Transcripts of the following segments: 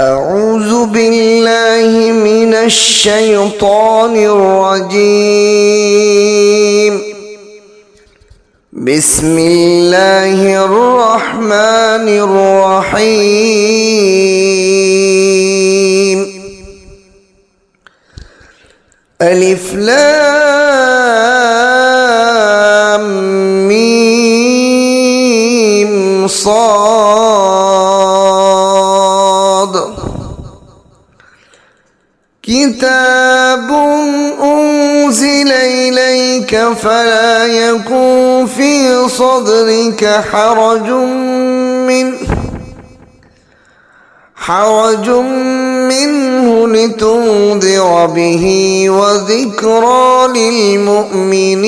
أعوذ بالله من الشيطان الرجيم. بسم الله الرحمن الرحيم. ألف لام ميم صاد. كتاب أنزل إليك فلا يكن في صدرك حرج منه لتنذر به وذكرى للمؤمنين.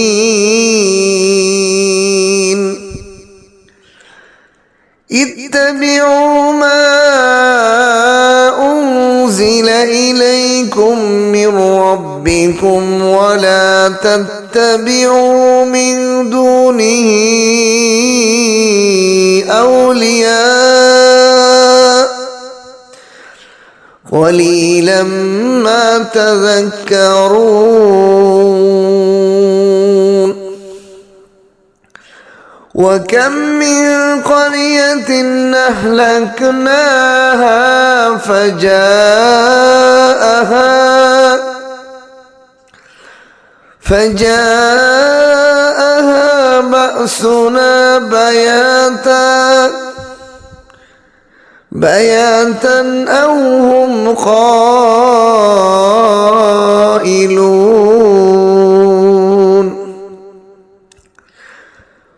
اتبعوا ما أنزل إليكم من ربكم ولا تتبعوا من دونه أولياء قليلا ما تذكرون. وكم من قرية أهلكناها فجاءها بأسنا بياتا أو هم قائلون.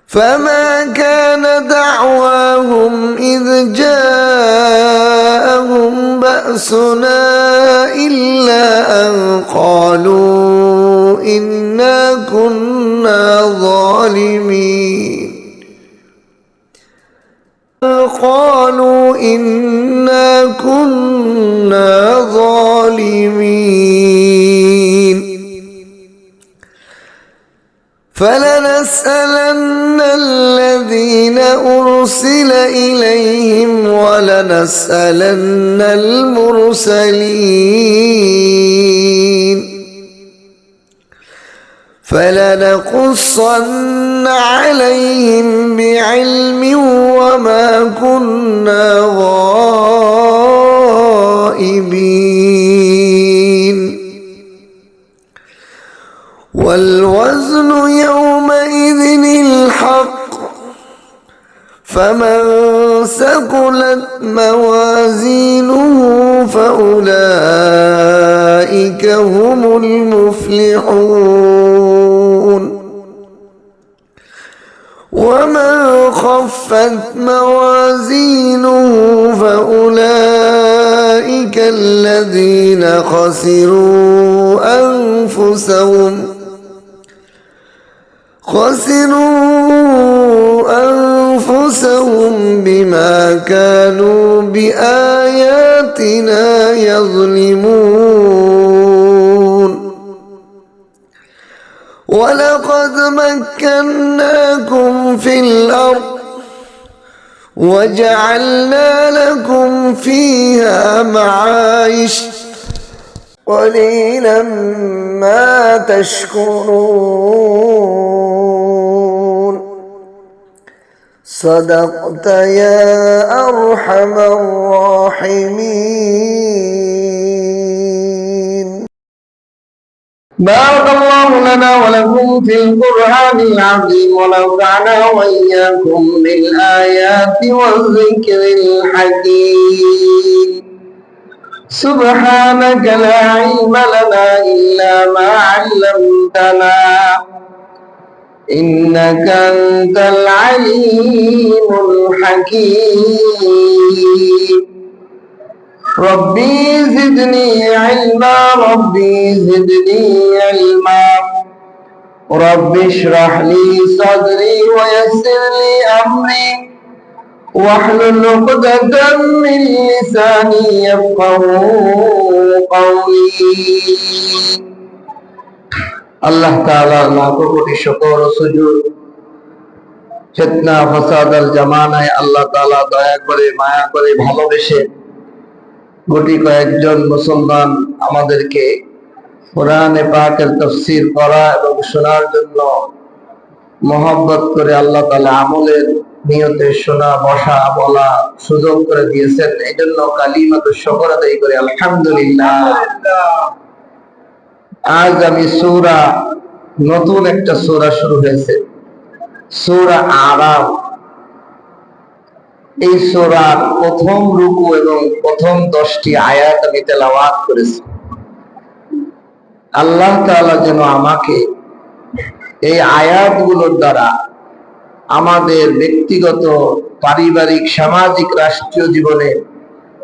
فما كان دعواهم إذ جاءهم بأسنا إلا أن قالوا إنا كنا ظالمين. فلنسألن الذين أرسل إليهم ولنسألن المرسلين. فلنقصن عليهم بعلم وما كنا غائبين. والوزن يومئذ الحق فمن ثقلت موازينه فأولئك هم المفلحون. ومن خفت موازينه فأولئك الذين خسروا أنفسهم بما كانوا بآياتنا يظلمون. ولقد مكناكم في الأرض وجعلنا لكم فيها معايش قليلا ما تشكرون. صدقت يا أرحم الراحمين. بارك الله لنا ولكم في القرآن العظيم ونفعنا وإياكم بالآيات والذكر الحكيم. سبحانك لا علم لنا إلا ما علمتنا إنك أنت العليم الحكيم. ربي زدني علما رب اشرح لي صدري ويسر لي أمري واحلل عقدة من لساني يفقهوا قولي। আল্লাহ তাআলা লাখো কোটি শুকর ও সুজুদ ফিতনা ফাসাদাল জামানায় আল্লাহ তাআলা দয়া করে মায়া করে ভালোবেসে গুটি কয়েকজন মুসলমান আমাদেরকে কোরআনে পাকের তাফসীর করা এবং শোনার জন্য মহব্বত করে আল্লাহ তাআলা আমলের নিয়তে শোনা, বসা, বলা সুযোগ করে দিয়েছেন। এই জন্য কালিমাতুশ শুকর আদায় করে আলহামদুলিল্লাহ। আজ আমি নতুন একটা সূরা শুরু হয়েছে, সূরা আরাফ। এই সূরার প্রথম রুকু এবং প্রথম 10টি আয়াত আমি তেলাওয়াত করেছি। আল্লাহ তাআলা যেন আমাকে এই আয়াতগুলোর দ্বারা আমাদের ব্যক্তিগত, পারিবারিক, সামাজিক, রাষ্ট্রীয় জীবনে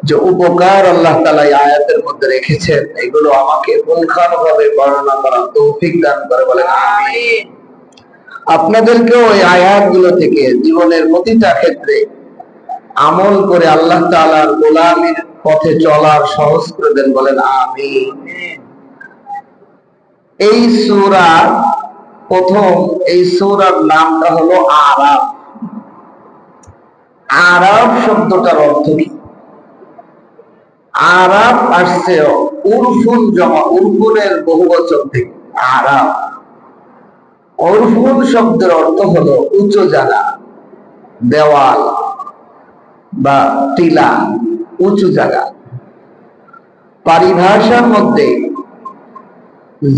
যে উপকার আল্লাহ তাআলা এই আয়াতের মধ্যে রেখেছেন, এগুলো আমাকে পুঙ্খানুভাবে বর্ণনা করার তৌফিক দান করে বলেন আমিন। আপনাদেরকেও এই আয়াতগুলো থেকে জীবনের প্রতিটা ক্ষেত্রে আমল করে আল্লাহ তাআলার গোলামীর পথে চলার সহজ করে দেন বলেন আমিন। এই সূরার নামটা হলো আরাফ। আরাফ শব্দটার অর্থ কি? আরাফ আসছে উরফুন জমা, উরফুনের বহুবচন থেকে আরাফ। উরফুন শব্দের অর্থ হলো উঁচু জায়গা, দেওয়াল বা টিলা, উঁচু জায়গা। পারিভাষার মধ্যে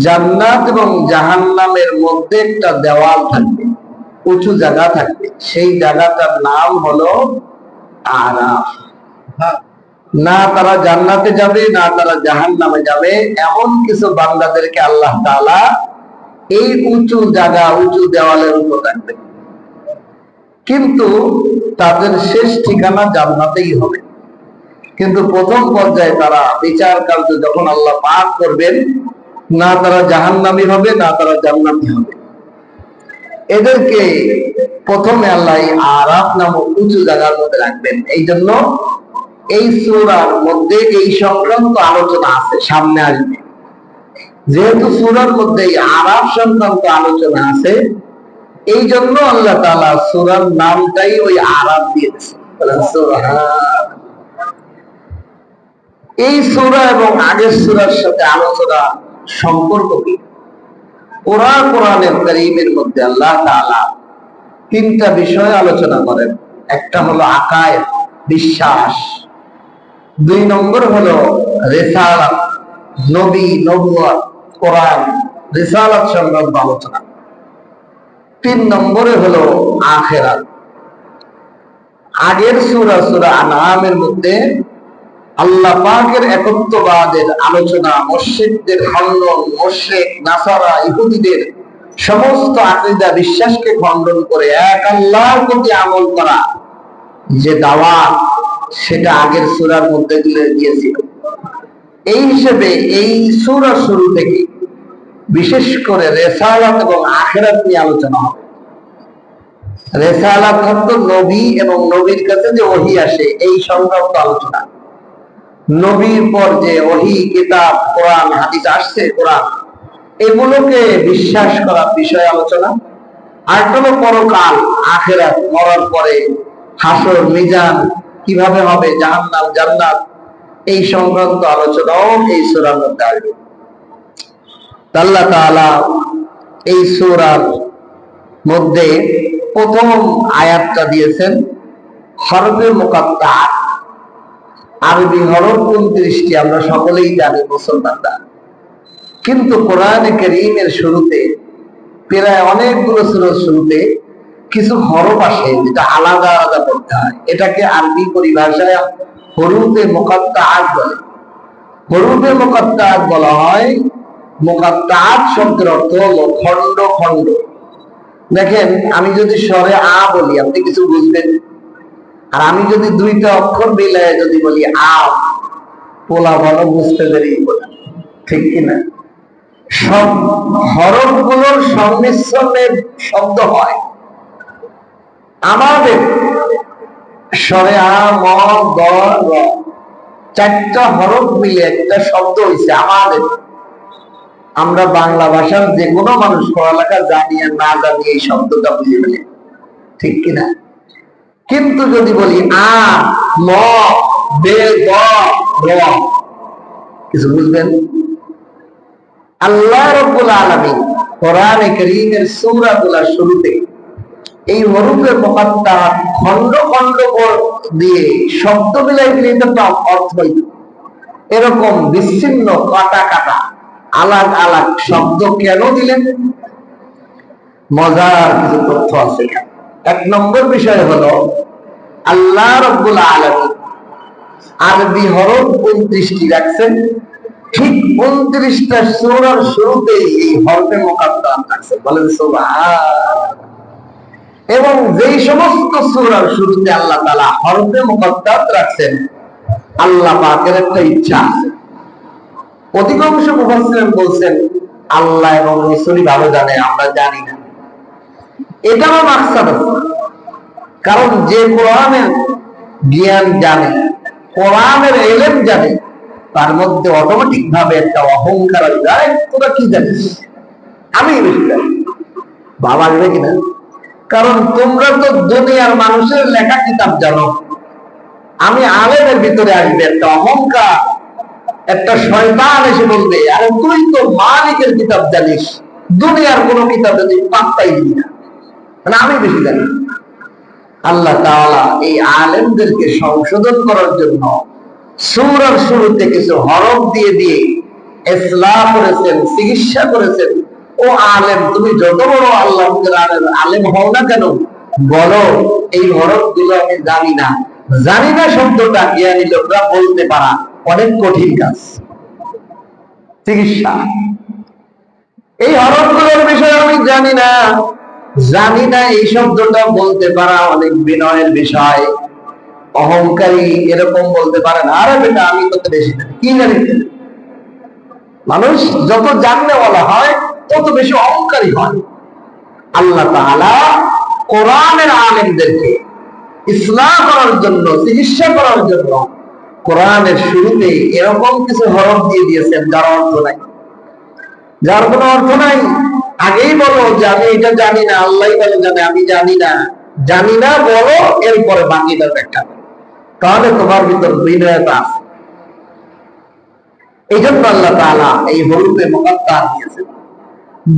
জান্নাত এবং জাহান্নামের মধ্যে একটা দেওয়াল থাকবে, উঁচু জায়গা থাকবে, সেই জায়গাটার নাম হলো আরাফ। না তারা জান্নাতে যাবে, না তারা জাহান্নামে যাবে, এমন কিছু বান্দাদেরকে আল্লাহ তাআলা এই উঁচু জায়গা, উঁচু দেওয়ালের উপর রাখবে, কিন্তু তাদের শেষ ঠিকানা জান্নাতেই হবে। কিন্তু প্রথম পর্যায়ে তারা বিচার কার্য যখন আল্লাহ পাক করবেন, না তারা জাহান্নামী হবে, না তারা জান্নাতি হবে। এদেরকে প্রথমে আল্লাহ আরাফ নামক উঁচু জায়গার মধ্যে রাখবেন। এই জন্য এই সূরার মধ্যে এই সংক্রান্ত আলোচনা আছে, সামনে আসবে। যেহেতু সূরার মধ্যে আরাফ সংক্রান্ত আলোচনা আছে, এই জন্য আল্লাহ তাআলা সূরার নামটাই ওই আরাফ দিয়েছে। এই সূরা এবং আগের সূরার সাথে আলোচনা সম্পর্ক কি? কোরআনের কারীমের মধ্যে আল্লাহ তাআলা 3টা বিষয় আলোচনা করেন। একটা হলো আকায়েদ, বিশ্বাস। 2 নম্বর হলো রিসালাত, নবী, নবুয়ত, কোরআন, রিসালাত সংক্রান্ত আলোচনা। 3 নম্বরে হলো আখিরাত। আগের সূরা আনআমের মধ্যে আল্লাহ পাকের একত্ববাদের আলোচনা, মুশরিকদের খণ্ডন, মুশরিক, নাসারা, ইহুদিদের সমস্ত আকীদা, বিশ্বাসকে খণ্ডন করে এক আল্লাহর প্রতি আমল করা যে দাওয়াত, সেটা আগের সূরার মধ্যে দিয়েছিল। এই হিসেবে এই সূরা শুরু থেকে বিশেষ করে রিসালাত এবং আখিরাত নিয়ে আলোচনা হবে। রিসালাত হলো নবী এবং নবীর কাছে যে ওহী আসে, এই সংক্রান্ত আলোচনা। নবীর পর যে ওহী, কিতাব, কোরআন, হাদিস আসছে, কোরআন, এগুলোকে বিশ্বাস করার বিষয় আলোচনা। আর হলো পরকাল, আখিরাত, মরার পরে হাসর, মিজান কিভাবে হবে, জাহান্নাম, জান্নাত, এই সংক্রান্ত আলোচনাও এই সূরার মধ্যে আসবে। আল্লাহ তাআলা এই সূরার মধ্যে প্রথম আয়াতটা দিয়েছেন হরফে মুকাত্তাআত। আরবি হরফ 29টি, আমরা সকলেই জানি মুসলমানরা। কিন্তু কোরআনে কারীমের শুরুতে, প্রায় অনেকগুলো সূরার শুরুতে কিছু হরফ আসে যেটা আলাদা আলাদা পড়তে হয়। এটাকে আরবি পরিভাষায় হরুফে মুকাত্তাআত বলে। হরুফে মুকাত্তাআত বলা হয়। মুকাত্তাআত শব্দের অর্থ হলো খণ্ড খণ্ড। দেখেন, আমি যদি স্বরে আ বলি, আপনি কিছু বুঝবেন। আর আমি যদি 2টা অক্ষর মিলায় যদি বলি আম, পোলা বলো, বুঝতে দেরি বলে, ঠিক কিনা? সব হরফগুলোর সংমিশ্রণে শব্দ হয়। আমাদের স্বরে আ, ম, দ, র, 4টা হরফ মিলে একটা শব্দ হয়েছে আমাদের। আমরা বাংলা ভাষার যে কোনো মানুষ পড়ালেখা জানি আর না জানি এই শব্দটা বুঝে ফেলে, ঠিক কিনা? কিন্তু যদি বলি আ, ম, বে, দ, কিছু বুঝবেন? আল্লাহ রাব্বুল আলামিন কোরআনে কারীমের সূরাগুলোর শুরুতে এই হরফে মুকাত্তারাত খন্ড খন্ড দিয়ে শব্দ মিলাই দিলে এটা অর্থ হইত। এরকম বিচ্ছিন্ন কাটা কাটা আলাদা আলাদা শব্দ কেন দিলেন? মজার কিছু তথ্য আছে। এক নম্বর বিষয় হলো আল্লাহ রাব্বুল আলামিন আরবি হরফ 29টি রাখছেন, ঠিক 29টা সূরার শুরুতেই এই হরফে মুকাত্তারাত রাখছেন। বলেন সুবহান। এবং যেই সমস্ত সূরার শুরুতে আল্লাহ তাআলা হরফে মুকাত্তারাত রাখছেন, আল্লাহ পাকের একটা ইচ্ছা আছে। অধিকাংশ মুফাসসিরিন বলছেন আল্লাহ এবং রাসূলই ভালো জানে, আমরা জানি না। এটাও মাকসাদ আছে। কারণ যে কোরআনের জ্ঞান জানে, কোরআনের ইলম জানে, তার মধ্যে অটোমেটিক ভাবে একটা অহংকার যায়, তোরা কি জানিস, আমি বেশি জানি। বাবা আসবে কিনা? কারণ তোমরা তো দুনিয়ার মানুষের লেখা কিতাব জানো, আমি আলেমের ভিতরে আসবে একটা অহংকার, একটা শয়তান এসে বলবে আরে তুই তো মালিকের কিতাব জানিস, দুনিয়ার কোন কিতাবে তুই পাত্তাই দিবি না, মানে আমি বেশি জানি। আল্লাহ তাআলা এই আলেমদেরকে সংশোধন করার জন্য সূরার শুরুতে কিছু হরফ দিয়ে দিয়ে ইসলাহ করেছেন, চিকিৎসা করেছেন। ও আলেম, তুমি যত বড় আল্লাহর আলেম হও না কেন, বলো এই হরফ গুলো আমি জানি না। জানি না শব্দটা জ্ঞানী লোকরা বলতে পারা অনেক কঠিন কাজ। চিকিৎসা, এই হরফগুলোর বিষয়ে আমি জানি না, জানি না এই শব্দটা বলতে পারা অনেক বিনয়ের বিষয়। অহংকারী এরকম বলতে পারে না, আরে বেটা আমি তো বেশি জানি, কি জানি। মানুষ যত জানলে বলা হয় তত বেশি অহংকারী হয়। আল্লাহ তাআলা কোরআনের আলেমদেরকে ইসলাহ করার জন্য, চিকিৎসা করার জন্য কোরআনের শুরুতে এরকম কিছু হরফ দিয়ে দিয়েছেন যার অর্থ নাই, যার কোনো অর্থ নাই। আগেই বলো যে আমি এটা জানি না, আল্লাহই ভালো জানে, আমি জানি না। জানি না বলো, এরপরে বাকিটা ব্যাখ্যা করো, তাহলে তোমার ভিতর বিনয়তা আছে। এই জন্য আল্লাহ তাআলা এই হরফে মুকাত্তার দিয়েছেন।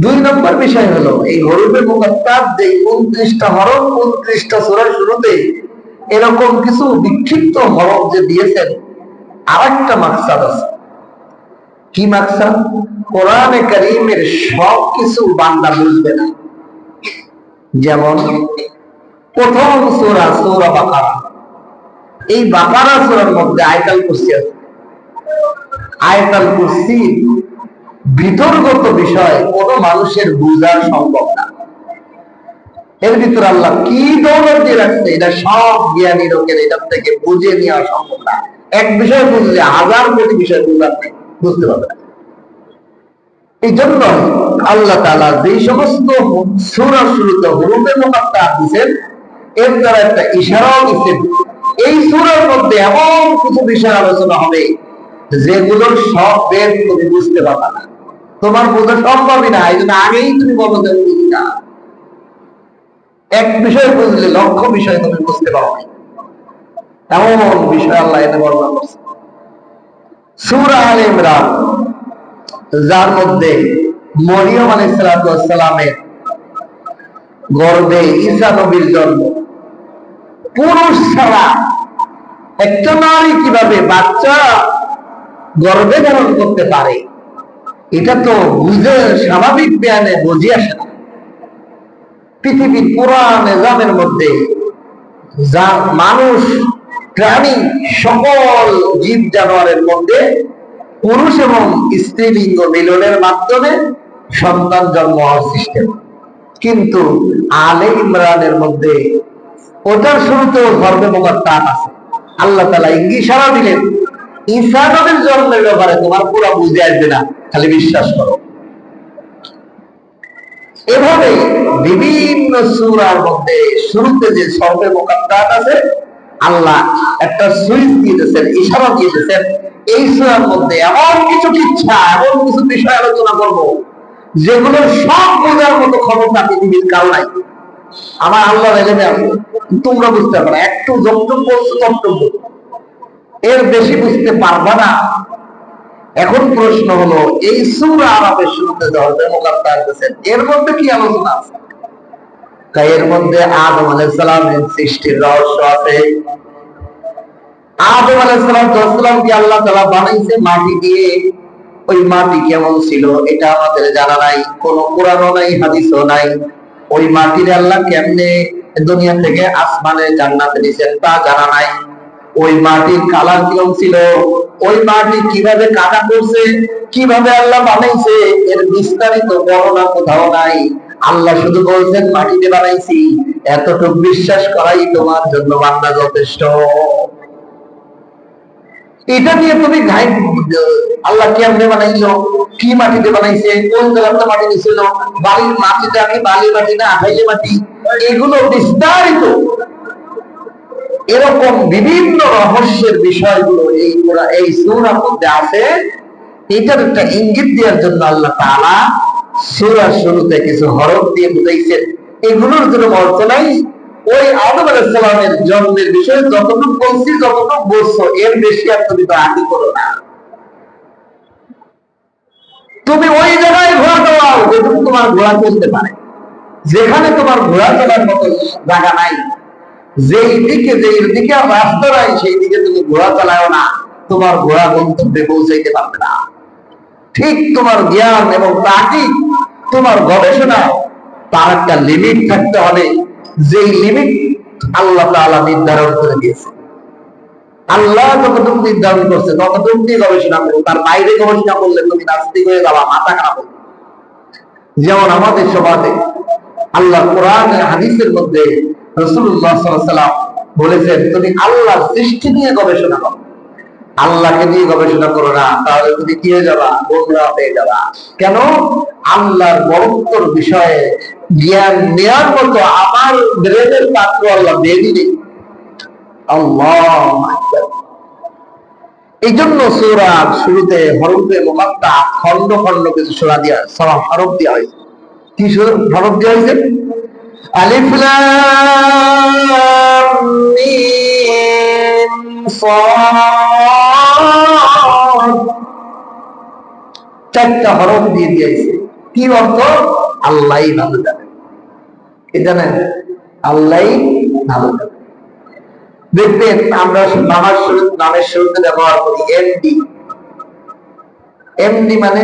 দুই নম্বর বিষয় হলো এই হরফে মুকাত্তার যে 29টা হরফ 29টা সূরার শুরুতে এরকম কিছু বিক্ষিপ্ত হরফ যে দিয়েছেন, আরেকটা মাকসাদ আছে। কি মাকসাদ? কোরআনে কারীমের সব কিছু বান্দা বুঝবে না। যেমন প্রথম সূরা, সূরা বাকারা, এই বাকারা সূরার মধ্যে আয়াতুল কুরসি আছে। আয়াতুল কুরসি বিতর্কত বিষয়, কোন মানুষের বোঝা সম্ভব না। এর ভিতরে আল্লাহ কি দৌলত দিয়ে রাখছে, এটা সব জ্ঞানী লোকের এটার থেকে বুঝে নেওয়া সম্ভব না। এক বিষয় বুঝলে 1000 কোটি বিষয় বুঝতে পারবে না। এই জন্য আল্লাহ তাআলা যে সমস্ত সূরার শুরুতে হরফে মুকাত্তার দিয়েছেন, এর দ্বারা একটা ইশারাও দিয়েছেন এই সূরার মধ্যে এমন কিছু বিষয় আলোচনা হবে যেগুলোর সব বেদ তুমি বুঝতে পারবে না, তোমার বোঝা সম্ভবই না। এই জন্য আগেই তুমি বলো যে বুঝি না। এক বিষয় বুঝলে লক্ষ্য বিষয় তুমি বুঝতে পারো না, এমন বিষয় আল্লাহ এনে বর্ণনা করছে। সূরা আলে ইমরান, যার মধ্যে মরিয়ম আলাইহিস সালামের গর্ভে ঈসা নবীর জন্ম। পুরুষ ছাড়া একটা নারী কিভাবে বাচ্চা গর্ভে ধারণ করতে পারে, এটা তো বুঝে স্বাভাবিক জ্ঞানে বুঝে আসে না। পৃথিবীর পুরা নিজামের মধ্যে যা মানুষ, প্রাণী, সকল জীব জানোয়ারের মধ্যে পুরুষ এবং স্ত্রীলিঙ্গ মিলনের মাধ্যমে সন্তান জন্ম হওয়ার সিস্টেম, কিন্তু আলে ইমরানের মধ্যে ওটার শুরুতেও গর্ভে মুকাত্তার আছে। আল্লাহ তাআলা ইশারা দিলেন ঈসা নবীর জন্মের ব্যাপারে তোমার পুরো বুঝে আসবে না, খালি বিশ্বাস করো। এভাবে বিভিন্ন সূরার মধ্যে শুরুতে যে গর্ভে মুকাত্তার আছে, আল্লাহ একটা সুইচ দিয়ে দিয়েছেন, ইশারা দিয়ে দিয়েছেন। এই সূরার মধ্যে এমন কিছু ইচ্ছা, এমন কিছু বিষয় আলোচনা করব যেগুলো সব বোঝার মতো ক্ষমতা পৃথিবীর কাল নাই। আমার আল্লাহর ইলমে আছে, তোমরা বুঝতে পারো, একটু যতটুকু বলছো ততটুকু। এর বেশি বুঝতে পারবা না। এখন প্রশ্ন হলো, এই সূরা আরাফের শুরুতে দরজা মুকাদ্দার দিয়েছেন, এর মধ্যে কি আলোচনা আছে? তাই এর মধ্যে আদম আলাইহিস সালামের সৃষ্টির রহস্য আছে। আদম আলাইহিস সালামকে আল্লাহ তাআলা বানাইছে মাটি দিয়ে। ওই মাটি কেমন ছিল এটা আমাদের জানা নাই, কোন কোরআনও নাই, হাদিসও নাই। ওই মাটির আল্লাহ কেমনে দুনিয়া থেকে আসমানে জান্নাতে নিয়েছেন তা জানা নাই। ওই মাটির কালার কিরকম ছিল, ওই মাটি কিভাবে কাটা করছে, কিভাবে আল্লাহ বানাইছে, এর বিস্তারিত বর্ণনা কোথাও নাই। আল্লাহ শুধু বলছেন মাটিতে বানাইছি, এতটুকু বিশ্বাস করাই তোমার জন্য বান্দা যথেষ্ট। এটা নিয়ে তুমি আল্লাহ কেমনে বানাইলো, কি মাটিতে বানাইছে, কোন জায়গাতে মাটি নিছিল, বালির মাটিটা কি বালি মাটি না আঠাইলে মাটি, এগুলো বিস্তারিত এরকম বিভিন্ন রহস্যের বিষয়গুলো এই সূরার মধ্যে আছে। এটার একটা ইঙ্গিত দেওয়ার জন্য আল্লাহ তাআলা সূরার শুরুতে কিছু হরফ দিয়ে বুঝাইছেন। এগুলোর কোনো অর্থ নাই। ওই আদম আলাইহিস সালামের জন্মের বিষয়ে যতটুকু বলছি, যতটুকু বলছো, এর বেশি আর তুমি তো আগে করো না। তুমি ওই জায়গায় ঘোড়া চালাও যেটুকু তোমার ঘোড়া চলতে পারে। যেখানে তোমার ঘোড়া চলার মতো জায়গা নাই, যেই দিকে রাস্তা নাই, সেই দিকে তুমি ঘোড়া চালাও না, তোমার ঘোড়া গন্তব্যে পৌঁছাইতে পারবে না। ঠিক তোমার জ্ঞান এবং তাকিদ, তোমার গবেষণা, তার একটা লিমিট থাকতে হবে। যেই লিমিট আল্লাহ তাআলা নির্ধারণ করে দিয়েছে। আল্লাহ যতটুকু নির্ধারণ করছে ততটুকু নিয়ে গবেষণা করো, তার বাইরে গবেষণা করলে তুমি নাস্তিক হয়ে যাবা, মাথা খারাপ হবে। যেমন আমাদের সমাজে আল্লাহ কোরআন হাদিসের মধ্যে রাসূলুল্লাহ সাল্লাল্লাহু আলাইহি ওয়াসাল্লাম বলেছেন, তুমি আল্লাহর সৃষ্টি নিয়ে গবেষণা করো, আল্লাহকে নিয়ে গবেষণা করো না, তাহলে তুমি কি হয়ে যাবা, গোমরাহ হয়ে যাবা। কেন? আল্লাহর বরত্বর বিষয়ে জ্ঞান নেওয়ার মতো আমার ব্রেনের পাত্র আল্লাহ দেয়নি। আল্লাহু আকবার। এই জন্য সূরার শুরুতে হরফে মুকাত্তা খন্ড খন্ড কিছু সূরা দিয়া হরফ দেওয়া হয়েছে। কি হরফ দেওয়া হয়েছে? আলিফ লাম মিম সাদ, চারটা হরফ দিয়ে দিয়েছে। কি অর্থ? আল্লাহই ভালো জানে। কি জানেন? আল্লাহই ভালো জানে। দেখবেন আমরা নামের শুরুতে ব্যবহার করি এমডি। এমডি মানে,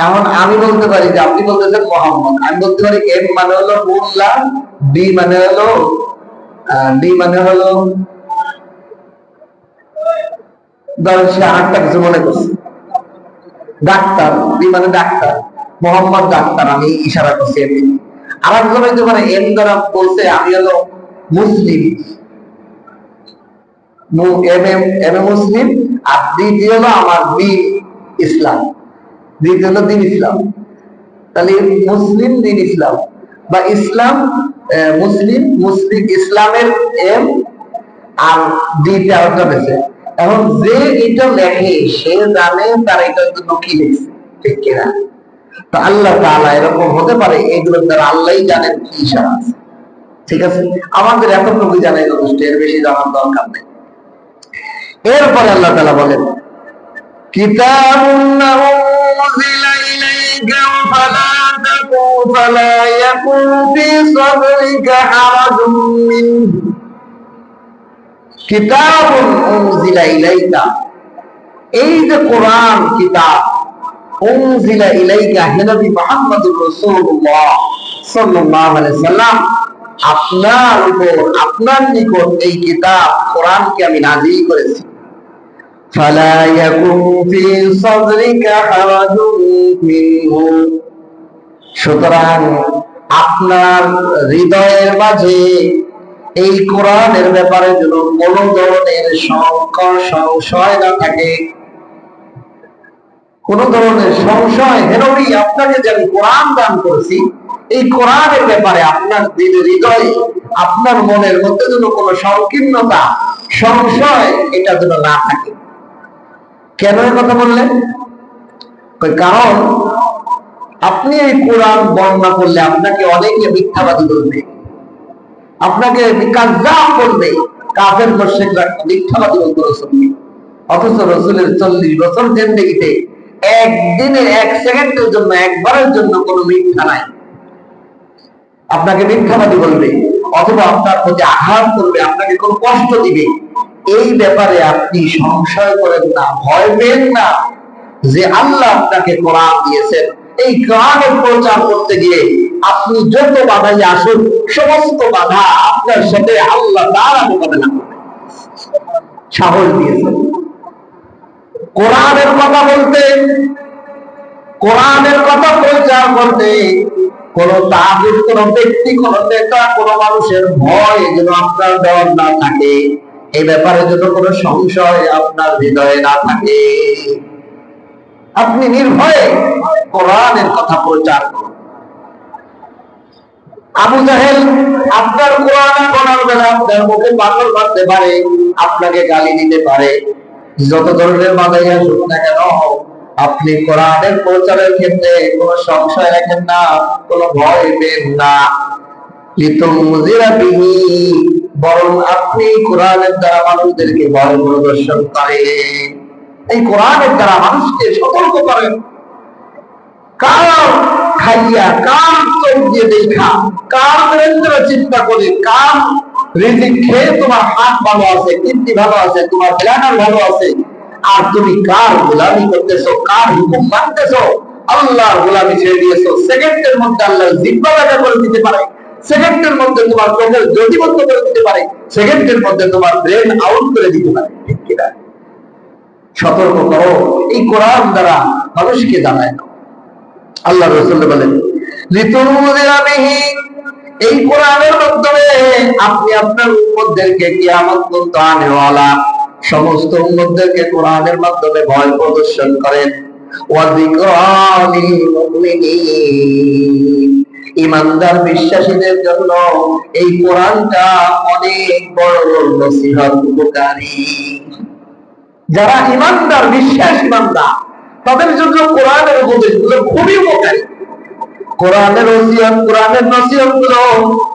এখন আমি বলতে পারি যে আপনি বলতেছেন মোহাম্মদ, আমি বলতে পারি এম মানে হলো মোল্লা, ডি মানে হলো ধরেন সে আরেকটা কিছু মনে করছে, ডাক্তার, ডি মানে ডাক্তার, মোহাম্মদ ডাক্তার, আমি ইশারা করছি এমনি। আর একজন হইতে পারে এম দ্বারা বলছে আমি হলো মুসলিম, মুসলিম, আর দ্বিতীয় হলো আমার দিন ইসলাম, দ্বিতীয় হলো দিন ইসলাম। তাহলে মুসলিম দিন ইসলাম বা ইসলাম মুসলিম, মুসলিম ইসলামের এম আর দ্বিতীয় আরেকটা বেছে। এখন যে এটা লেখে সে জানে তার এটার জন্য কি লিখছে, ঠিক কিনা? তো আল্লাহ তাআলা এরকম হতে পারে, এগুলোর দ্বারা আল্লাহই জানেন কি ইশারা আছে। ঠিক আছে, আমাদের এতটুকু জানাই যথেষ্ট, এর বেশি জানার দরকার নেই। এরপরে আল্লাহ তাআলা বলেন, কিতাবুন উনজিলা ইলাইকা ফালা ইয়াকুন ফি সাদরিকা হারাজুম মিনহু। কিতাবুন উনজিলা ইলাইকা, এই যে কোরআন কিতাব, উনজিলা ইলাইকা হে নবী মুহাম্মদুর রাসূলুল্লাহ সাল্লাল্লাহু আলাইহি সাল্লাম, আপনার উপর, আপনার নিকট এই কিতাব কোরআনকে আমি নাযিল করেছি। ফালা ইয়াকুন ফি সাদরিকা হারাজুম মিনহু, সুতরাং আপনার হৃদয়ের মাঝে এই কোরআনের ব্যাপারে যেন কোন ধরনের সংশয় না থাকে। কোন ধরনের সংশয়, হে নবী আপনাকে যে আমি কোরআন দান করেছি, এই কোরআনের ব্যাপারে আপনার হৃদয়ে, আপনার মনের মধ্যে যেন কোনো সংকীর্ণতা, সংশয় এটা যেন না থাকে। কেন এই কথা বললেন? কারণ আপনি এই কোরআন বর্ণনা করলে আপনাকে অনেকে মিথ্যাবাদী বলবে, আপনাকে কাযযাব বলবে। কাফের মুশরিকরা মিথ্যাবাদী বলতো রাসূলকে। অথচ রাসূলের 40 বছর জিন্দেগিতে একদিনে 1 সেকেন্ডের জন্য, একবারের জন্য কোনো মিথ্যা নাই। আপনাকে মিথ্যাবাদী বলবে অথবা আপনার প্রতি আঘাত করবে, আপনাকে কোনো কষ্ট দিবে, এই ব্যাপারে আপনি সংশয় করেন না, ভয় পেন না। যে আল্লাহ আপনাকে কোরআন দিয়েছেন, এই কোরআনের প্রচার করতে গিয়ে আপনি যত বাধাই আসুন, সমস্ত বাধা আপনার সাথে আল্লাহ তাআলা মোকাবেলা করবে, সাহস দিয়েছেন। কোরআনের কথা বলতে, কোরআনের কথা প্রচার করতে কোন তাগুত, কোন ব্যক্তি, কোন নেতা, কোন মানুষের ভয় যেন আপনার ডর না থাকে, এই ব্যাপারে যেন কোনো সংশয় আপনার হৃদয়ে না থাকে। আপনি নির্ভয়ে কোরআনের কথা প্রচার করুন। আবু জাহেল আপনার কোরআন পড়ার বেলা আপনার মুখে পাথর মারতে পারে, আপনাকে গালি দিতে পারে, যত ধরনের বাধাই আসুক না কেন, আপনি কোরআনের প্রচারের ক্ষেত্রে কোনো সংশয় রাখেন না, কোনো ভয় পেন না। লিতুনজিরা বিহি, বরং আপনি কোরআনের দ্বারা মানুষদেরকে ভয় প্রদর্শন করেন। এই কোরআনের দ্বারা মানুষকে সতর্ক করেন। কার খাইয়া, কার চোখ দিয়ে দেখা, কার কেন্দ্র চিন্তা করে, কার রিজিক খেয়ে তোমার হাত ভালো আছে, কীর্তি ভালো আছে, তোমার প্ল্যানার ভালো আছে, আর তুমি কার গোলামি করতেছো, কার হুকুম মানতেছো, আল্লাহর গোলামি ছেড়ে দিয়েছো। সেকেন্ডের মধ্যে আল্লাহ জিহ্বা ব্যথা করে দিতে পারে, সেকেন্ডের মধ্যে তোমার চোখের জ্যোতি বন্ধ করে দিতে পারে, সেকেন্ডের মধ্যে তোমার ব্রেন আউট করে দিতে পারে। ঠিক কিনা? সতর্ক করো, এই কোরআন দ্বারা মানুষকে জানায়। আল্লাহ রাসূল বলেন, লিতুনজিরা বিহি, এই কোরআনের মাধ্যমে আপনি আপনার উম্মতদেরকে কিয়ামত পর্যন্ত আনেওয়ালা সমস্ত উম্মতদেরকে কোরআনের মাধ্যমে ভয় প্রদর্শন করেন। ওয়া যিকরা লিল মুমিনিন, ঈমানদার বিশ্বাসীদের জন্য এই কোরআনটা অনেক বড় নসিহত, উপকারী। যারা ঈমানদার, বিশ্বাসী বান্দা, তাদের জন্য কোরআনের উপদেশগুলো খুবই উপকারী। কোরআনের ওসিয়ত, কোরআনের নসিহতগুলো,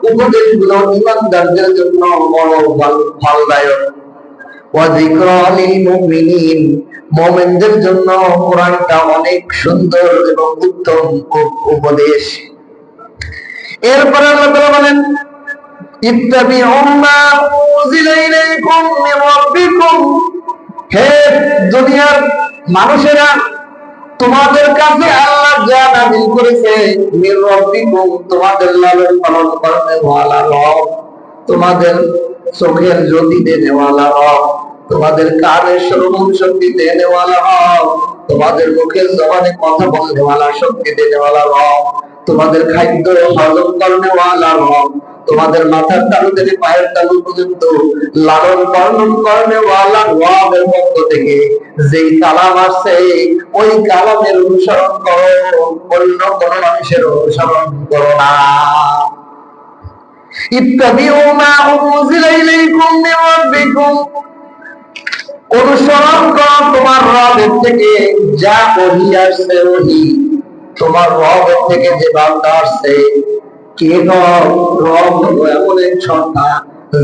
উপদেশগুলো ঈমানদারদের জন্য বড় ফলদায়ক। ওয়া যিকরা লিল মুমিনিন, মুমিনদের জন্য কোরআনটা অনেক সুন্দর এবং উত্তম উপদেশ। এরপরে আল্লাহ তাআলা বলেন, ইত্তাবিউ মা উনজিলা ইলাইকুম মির রাব্বিকুম, হে দুনিয়ার মানুষেরা, তোমাদের কাছে আল্লাহ যা নাযিল করেছে, মির রাব্বিকুম, তোমাদের লালন পালন করতে ওয়ালা রব, তোমাদের চোখের জ্যোতি দেনেওয়ালা রব, তোমাদের কানের শ্রবণ শক্তি দেনেওয়ালা রব, তোমাদের মুখের জবানে কথা বলনেওয়ালা শক্তি দেনেওয়ালা রব, তোমাদের খাদ্য হজম করনেওয়ালা রব, তোমাদের মাথার তালু থেকে পায়ের তালু পর্যন্ত লালন পালন করনেওয়ালা রবের পক্ষ থেকে যেই কালাম আসছে, ওই কালামের অনুসরণ করো, অন্য কোন মানুষের অনুসরণ করো না। ইত্তাবিউ মা উনজিলা ইলাইকুম মির রাব্বিকুম, অনুসরণ করো তোমার রবের থেকে যা ওহী আসছে, ওহী তোমার রবের থেকে যে বার্তা আসছে। কে রব? রব হলো এমন এক সত্তা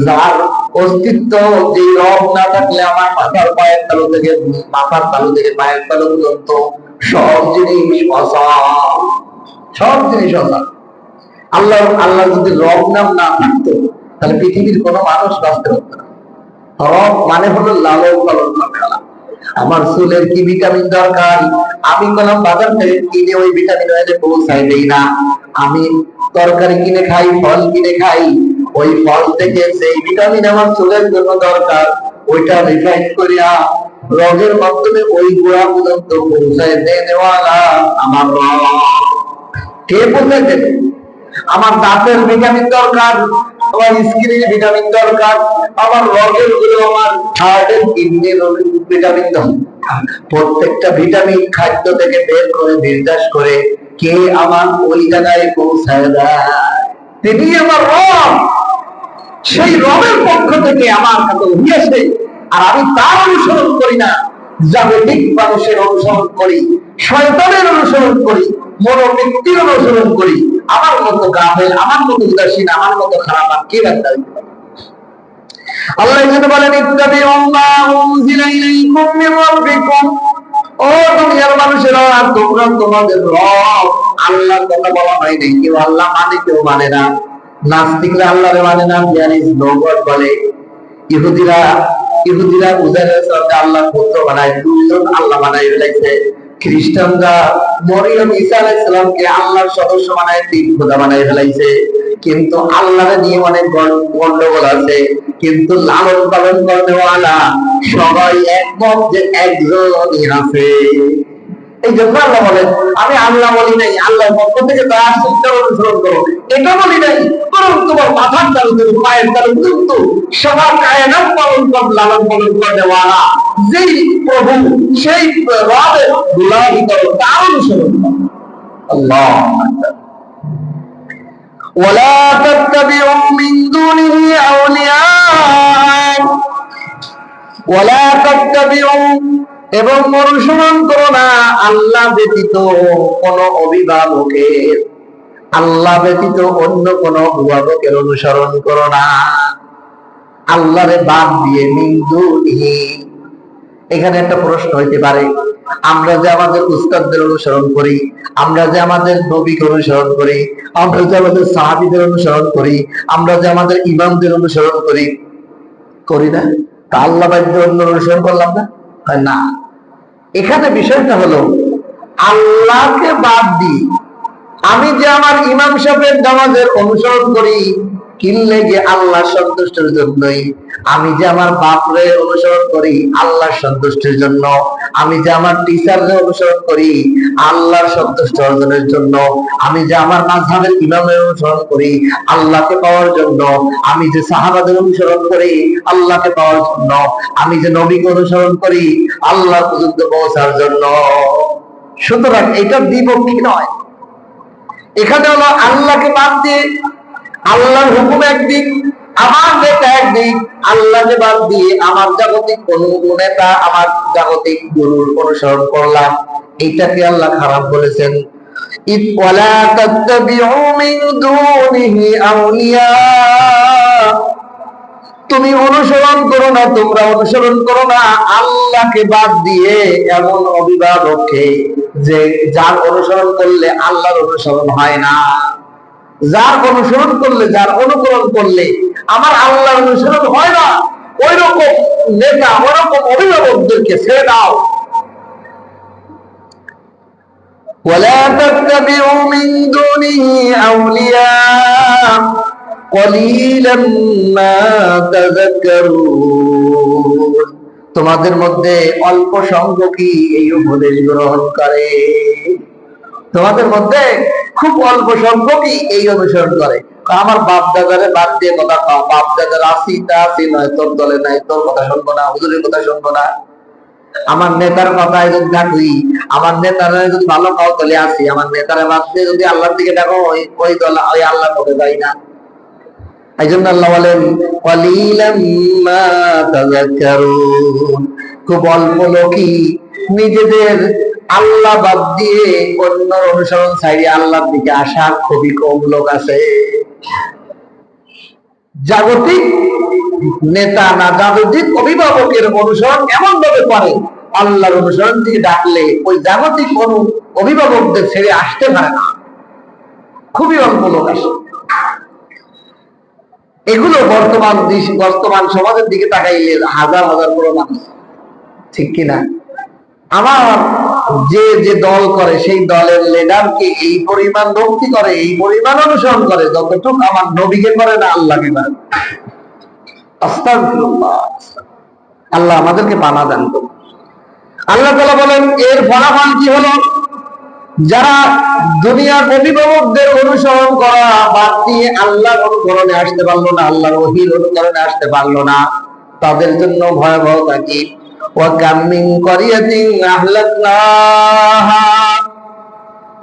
যার অস্তিত্ব, যে রব না থাকলে আমার মাথার পায়ের তালু থেকে পায়ের তালু পর্যন্ত সব জিনিস অচল, সব জিনিস অচল। আল্লাহ যদি রব নাম না থাকতো, তাহলে পৃথিবীর কোনো মানুষ বাঁচতে পারত না। রব মানে হলো লালন পালন করা। আমার চুলের কি ভিটামিন দরকার, আমি কলাম বাজার থেকে কিনে ওই ভিটামিন ওয়াইলে পৌঁছাই দেই না। আমি তরকারি কিনে খাই, ফল কিনে খাই, ওই ফল থেকে সেই ভিটামিন আমার চুলের জন্য দরকার, ওইটা রিফাইন করিয়া রগের মাধ্যমে ওই গোড়া পর্যন্ত পৌঁছায় দেওয়ালা আমার রব। কে পৌঁছায় দেবে? আমার দাঁতের ভিটামিন দরকার, আমার স্কিনের ভিটামিন দরকার, আমার রগের গুলো, আমার হার্টের, কিডনির ভিটামিন দরকার। প্রত্যেকটা ভিটামিন খাদ্য থেকে বের করে নির্যাস করে কে আমার ওই জায়গায় পৌঁছায় দেয়? তিনি আমার রব। সেই রবের পক্ষ থেকে আমার কাছে হইয়াছে, আর আমি তার অনুসরণ করি না, জাগতিক মানুষের অনুসরণ করি, শয়তানের অনুসরণ করি, মনোবৃত্তির অনুসরণ করি। আমার মতো গাফেল, আমার মতো উদাসীন, আমার মতো খারাপ আর কে রাখতে পারে? আল্লাহ এখানে বলেন ইত্তাবিউ মা উনজিলা ইলাইকুম মির রাব্বিকুম, ও দুনিয়ার মানুষেরা তোমরা তোমাদের রব আল্লাহর কথা বলা হয় নাই, কেউ আল্লাহ মানে কেউ মানে না। নাস্তিকরা আল্লাহরে মানে না, দেয়ার ইজ নো গড বলে। ইহুদিরা উজাইরের সাথে আল্লাহর পুত্র বানায়, দুইজন আল্লাহ বানায় ফেলেছে। খ্রিস্টানরা মরিয়ম ঈসা আলাইহিস সালামকে আল্লাহর সদস্য বানায়, তিন খোদা বানায় ফেলাইছে। কিন্তু আল্লাহর নিয়ে অনেক গন্ডগোল আছে, কিন্তু লালন পালন করেওয়ালা সবাই একমত যে একজনই আছে। এই জন্য আল্লাহ বলেন আমি আল্লাহ বলি নাই, আল্লাহর পক্ষ থেকে তা আসছে সেটা অনুসরণ করো, এটা বলি নাই। বরং তোমার মাথার তালু তুমি পায়ের তালু কিন্তু সবার কায়নাত পালন কর, লালন পালন করেওয়ালা যেই প্রভু সেই রবের গোলামি করো, তার অনুসরণ করো। আল্লাহ ওয়ালা তাত্তাবিউ মিন দুনিহি আউলিয়া ওয়ালা তাত্তাবিউ, এবং অনুসরণ করো না আল্লাহ ব্যতীত কোন অভিভাবকের, আল্লাহ ব্যতীত অন্য কোন অভিভাবকের অনুসরণ করো না। আল্লাহরে বাদ দিয়ে মিন দুনিহি, এখানে একটা প্রশ্ন হইতে পারে, আমরা যে আমাদের উস্তাদদের অনুসরণ করি, আমরা যে আমাদের নবীকে অনুসরণ করি, আমরা যে আমাদের সাহাবীদের অনুসরণ করি, আমরা যে আমাদের ইমামদের অনুসরণ করি, করি না? তা আল্লাহ বাদ অন্য অনুসরণ করলাম না? না, এখানে বিষয়টা হলো আল্লাহকে বাদ দিই আমি যে আমার ইমাম সাহেবের নামাজের অনুসরণ করি, কিনলে গিয়ে আল্লাহ সন্তুষ্টির জন্যই। আমি যে আমার বাপরে অনুসরণ করি আল্লাহর সন্তুষ্টির জন্য। আমি যে আমার টিচারকে অনুসরণ করি আল্লাহর সন্তুষ্টি অর্জনের জন্য। আমি যে আমার মাযহাবের ইমামের অনুসরণ করি আল্লাহকে পাওয়ার জন্য। আমি যে সাহাবাদের অনুসরণ করি আল্লাহকে পাওয়ার জন্য। আমি যে নবীকে অনুসরণ করি আল্লাহ পর্যন্ত পৌঁছার জন্য। সুতরাং এটা দ্বিপক্ষী নয়। এখানে হলো আল্লাহকে বাদ দিয়ে আল্লাহর হুকুম একদিক, আমার নেতা একদিক, আল্লাহকে বাদ দিয়ে আমার জাগতিক কোন নেতা, আমার জাগতিক গুরুর অনুসরণ করলাম, এটাকে আল্লাহ খারাপ বলেছেন। ওয়ালা তাত্তাবিউ মিন দুনিহি আউলিয়া, তুমি অনুসরণ করো না, তোমরা অনুসরণ করো না আল্লাহকে বাদ দিয়ে এমন অভিভাবককে যে যার অনুসরণ করলে আল্লাহর অনুসরণ হয় না। যার অনুসরণ করলে, যার অনুকরণ করলে আমার আল্লাহর অনুসরণ হয় না, ওই রকম নেতা, ওই রকম অভিভাবকদেরকে ছেড়ে দাও। ওয়ালা তাত্তাবিউ মিন দুনিহি আউলিয়া কলিলাম মা তাযাক্কারুন, তোমাদের মধ্যে অল্প সংখ্যকই এই উপদেশ গ্রহণ করে। তোমাদের মধ্যে খুব অল্প সংখ্যকই এই অনুসরণ করে। আমার বাপ দাদারে বাদ দিয়ে কথা কও, বাপ দাদার আসি তা আসি নয়, তোর দলে নাই, তোর কথা শুনবো না, হুজুরের কথা শুনবো না। আমার নেতার কথায় যদি ডাকুই, আমার নেতারা যদি ভালো পাও তাহলে আসি, আমার নেতারা বাদ দিয়ে যদি আল্লাহর দিকে ডাকো ওই দল, ওই আল্লাহর পথে যাই না। এই জন্য আল্লাহ বলেন কলিলাম মা তাযাক্কারুন, খুব অল্প লোকই নিজেদের আল্লাহ বাদ দিয়ে অন্য অনুসরণ ছাড়িয়ে আল্লাহর দিকে আসা খুবই কম লোক আছে। জাগতিক নেতা না, জাগতিক অভিভাবকের অনুসরণ এমন ভাবে করে আল্লাহর অনুসরণ থেকে ডাকলে ওই জাগতিক অভিভাবকদের ছেড়ে আসতে পারে না, খুবই অল্প লোক আসে। এগুলো বর্তমান সমাজের দিকে তাকাইলে হাজার হাজার বড় মানুষ, ঠিক কিনা? আমার যে যে দল করে সেই দলের লিডারকে এই পরিমাণ ভক্তি করে, এই পরিমাণ অনুসরণ করে যতটুকু আমার নবীকে করে না আল্লাহকে করে। আস্তাগফিরুল্লাহ, আল্লাহ আমাদেরকে পানা দান করুন। আল্লাহ তাআলা বলেন এর ফলাফল কি হলো? যারা দুনিয়ার অভিভাবকদের অনুসরণ করা বাদ দিয়ে আল্লাহর অনুকরণে আসতে পারলো না, আল্লাহর ওহীর অনুকরণে আসতে পারলো না, তাদের জন্য ভয়াবহতা কি?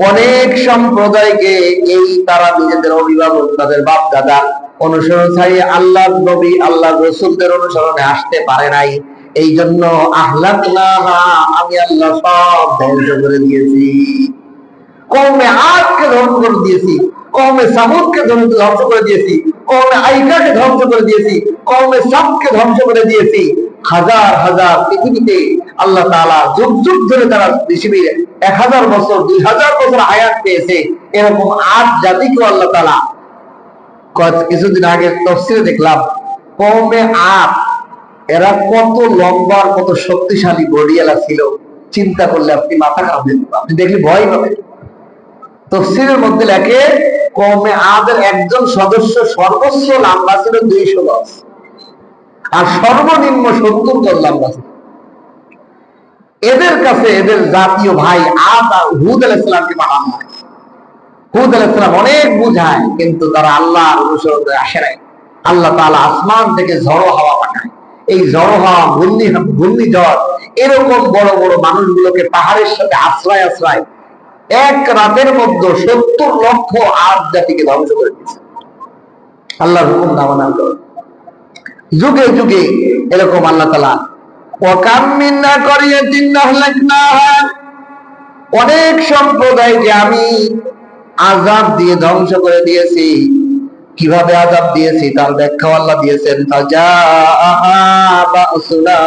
অনেক সম্প্রদায়কে এই তারা নিজেদের অভিভাবক, তাদের বাপ দাদা অনুসরণ ছাড়িয়ে আল্লাহর নবী, আল্লাহর রাসূলদের অনুসরণে আসতে পারে নাই। এই জন্য আহলাকনাহা, আমি আল্লাহ সব ধ্বংস করে দিয়েছি। কওমে আদকে ধ্বংস করে দিয়েছি। কওমে সামুদকে ধ্বংস করে দিয়েছি, কওমে আইকাকে ধ্বংস করে দিয়েছি, কওমে সাদকে ধ্বংস করে দিয়েছি। হাজার হাজার পৃথিবীতে আল্লাহ তাআলা যুগ যুগ ধরে তারা পৃথিবীর 1000 বছর 2000 বছর হায়াত পেয়েছে। এরকম 8 জাতিকেও আল্লাহ তাআলা কিছুদিন আগে তাফসীরে দেখলাম, কওমে আদ এরা কত লম্বা কত শক্তিশালী বডিওয়ালা ছিল, চিন্তা করলে আপনি মাথা কাঁপবে, আপনি দেখলে ভয় পাবেন। তাফসীরের মধ্যে লেখে কওমে আদের একজন সদস্য সর্বোচ্চ লম্বা ছিল 200 গজ, আর সর্বনিম্ন 70 গজ লম্বা ছিল। এদের কাছে এদের জাতীয় ভাই আদ আর হুদ আলাইহিস সালামকে পাঠানো হয়। হুদ আলাইহিস সালাম অনেক বুঝায়, কিন্তু তারা আল্লাহর অনুসরণ করে আসে নাই। আল্লাহ তাআলা আসমান থেকে ঝড়ো হাওয়া পাঠায়। এই ঝড়ো হাওয়া, ঘূর্ণিঝড় এরকম বড় বড় মানুষগুলোকে পাহাড়ের সাথে আশ্রয় আশ্রয় এক রাতের মধ্যে 70 লক্ষ আদ জাতিকে ধ্বংস করে দিয়েছে। আল্লাহর হুকুম না মানার কারণে যুগে যুগে এরকম আল্লাহ তাআলা ওয়াকাম মিন্না করিয়াতিন আহলাকনাহা, অনেক সম্প্রদায়কে আমি আযাব দিয়ে ধ্বংস করে দিয়েছি। কিভাবে আযাব দিয়েছি তার ব্যাখ্যা আল্লাহ দিয়েছেন, ফাজাআহা বাসুনা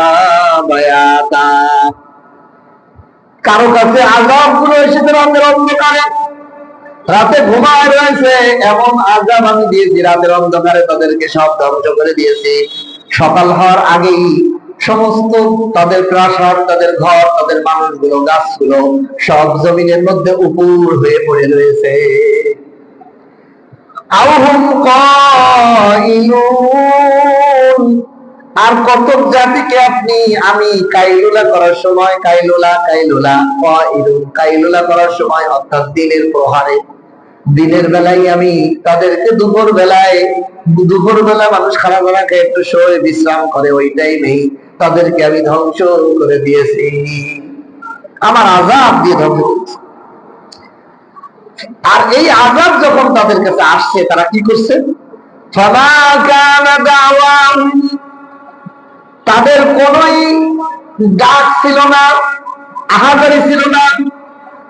বায়াতা, কারো কাছে আযাব গুলো এসেছে রাতের অন্ধকারে, রাতে ঘুমায় রয়েছে, এমন আযাব আমি দিয়েছি রাতের অন্ধকারে তাদেরকে সব ধ্বংস করে দিয়েছি। সকাল হওয়ার আগেই সমস্ত তাদের প্রাসাদ, তাদের ঘর, তাদের মানুষগুলো, গাছগুলো সব জমিনের মধ্যে উপুর হয়ে পড়ে রয়েছে। আউহুম কাইলুন, আর কত জাতিকে আমি কাইলুলা করার সময়, কাইলুলা করার সময় অর্থাৎ দিনের প্রহারে, দিনের বেলায় আমি তাদেরকে দুপুর বেলায় মানুষ খারাপ বেলাকে একটু শোয় বিশ্রাম করে, ওই টাইমেই তাদেরকে আমি ধ্বংস করে দিয়েছি, আমার আযাব দিয়ে ধ্বংস করেছি। আর এই আযাব যখন তাদের কাছে আসছে তারা কি করছে, ফামা কানা দাওয়াহুম, তাদের কোনই ডাক ছিল না, আহাজারি ছিল না,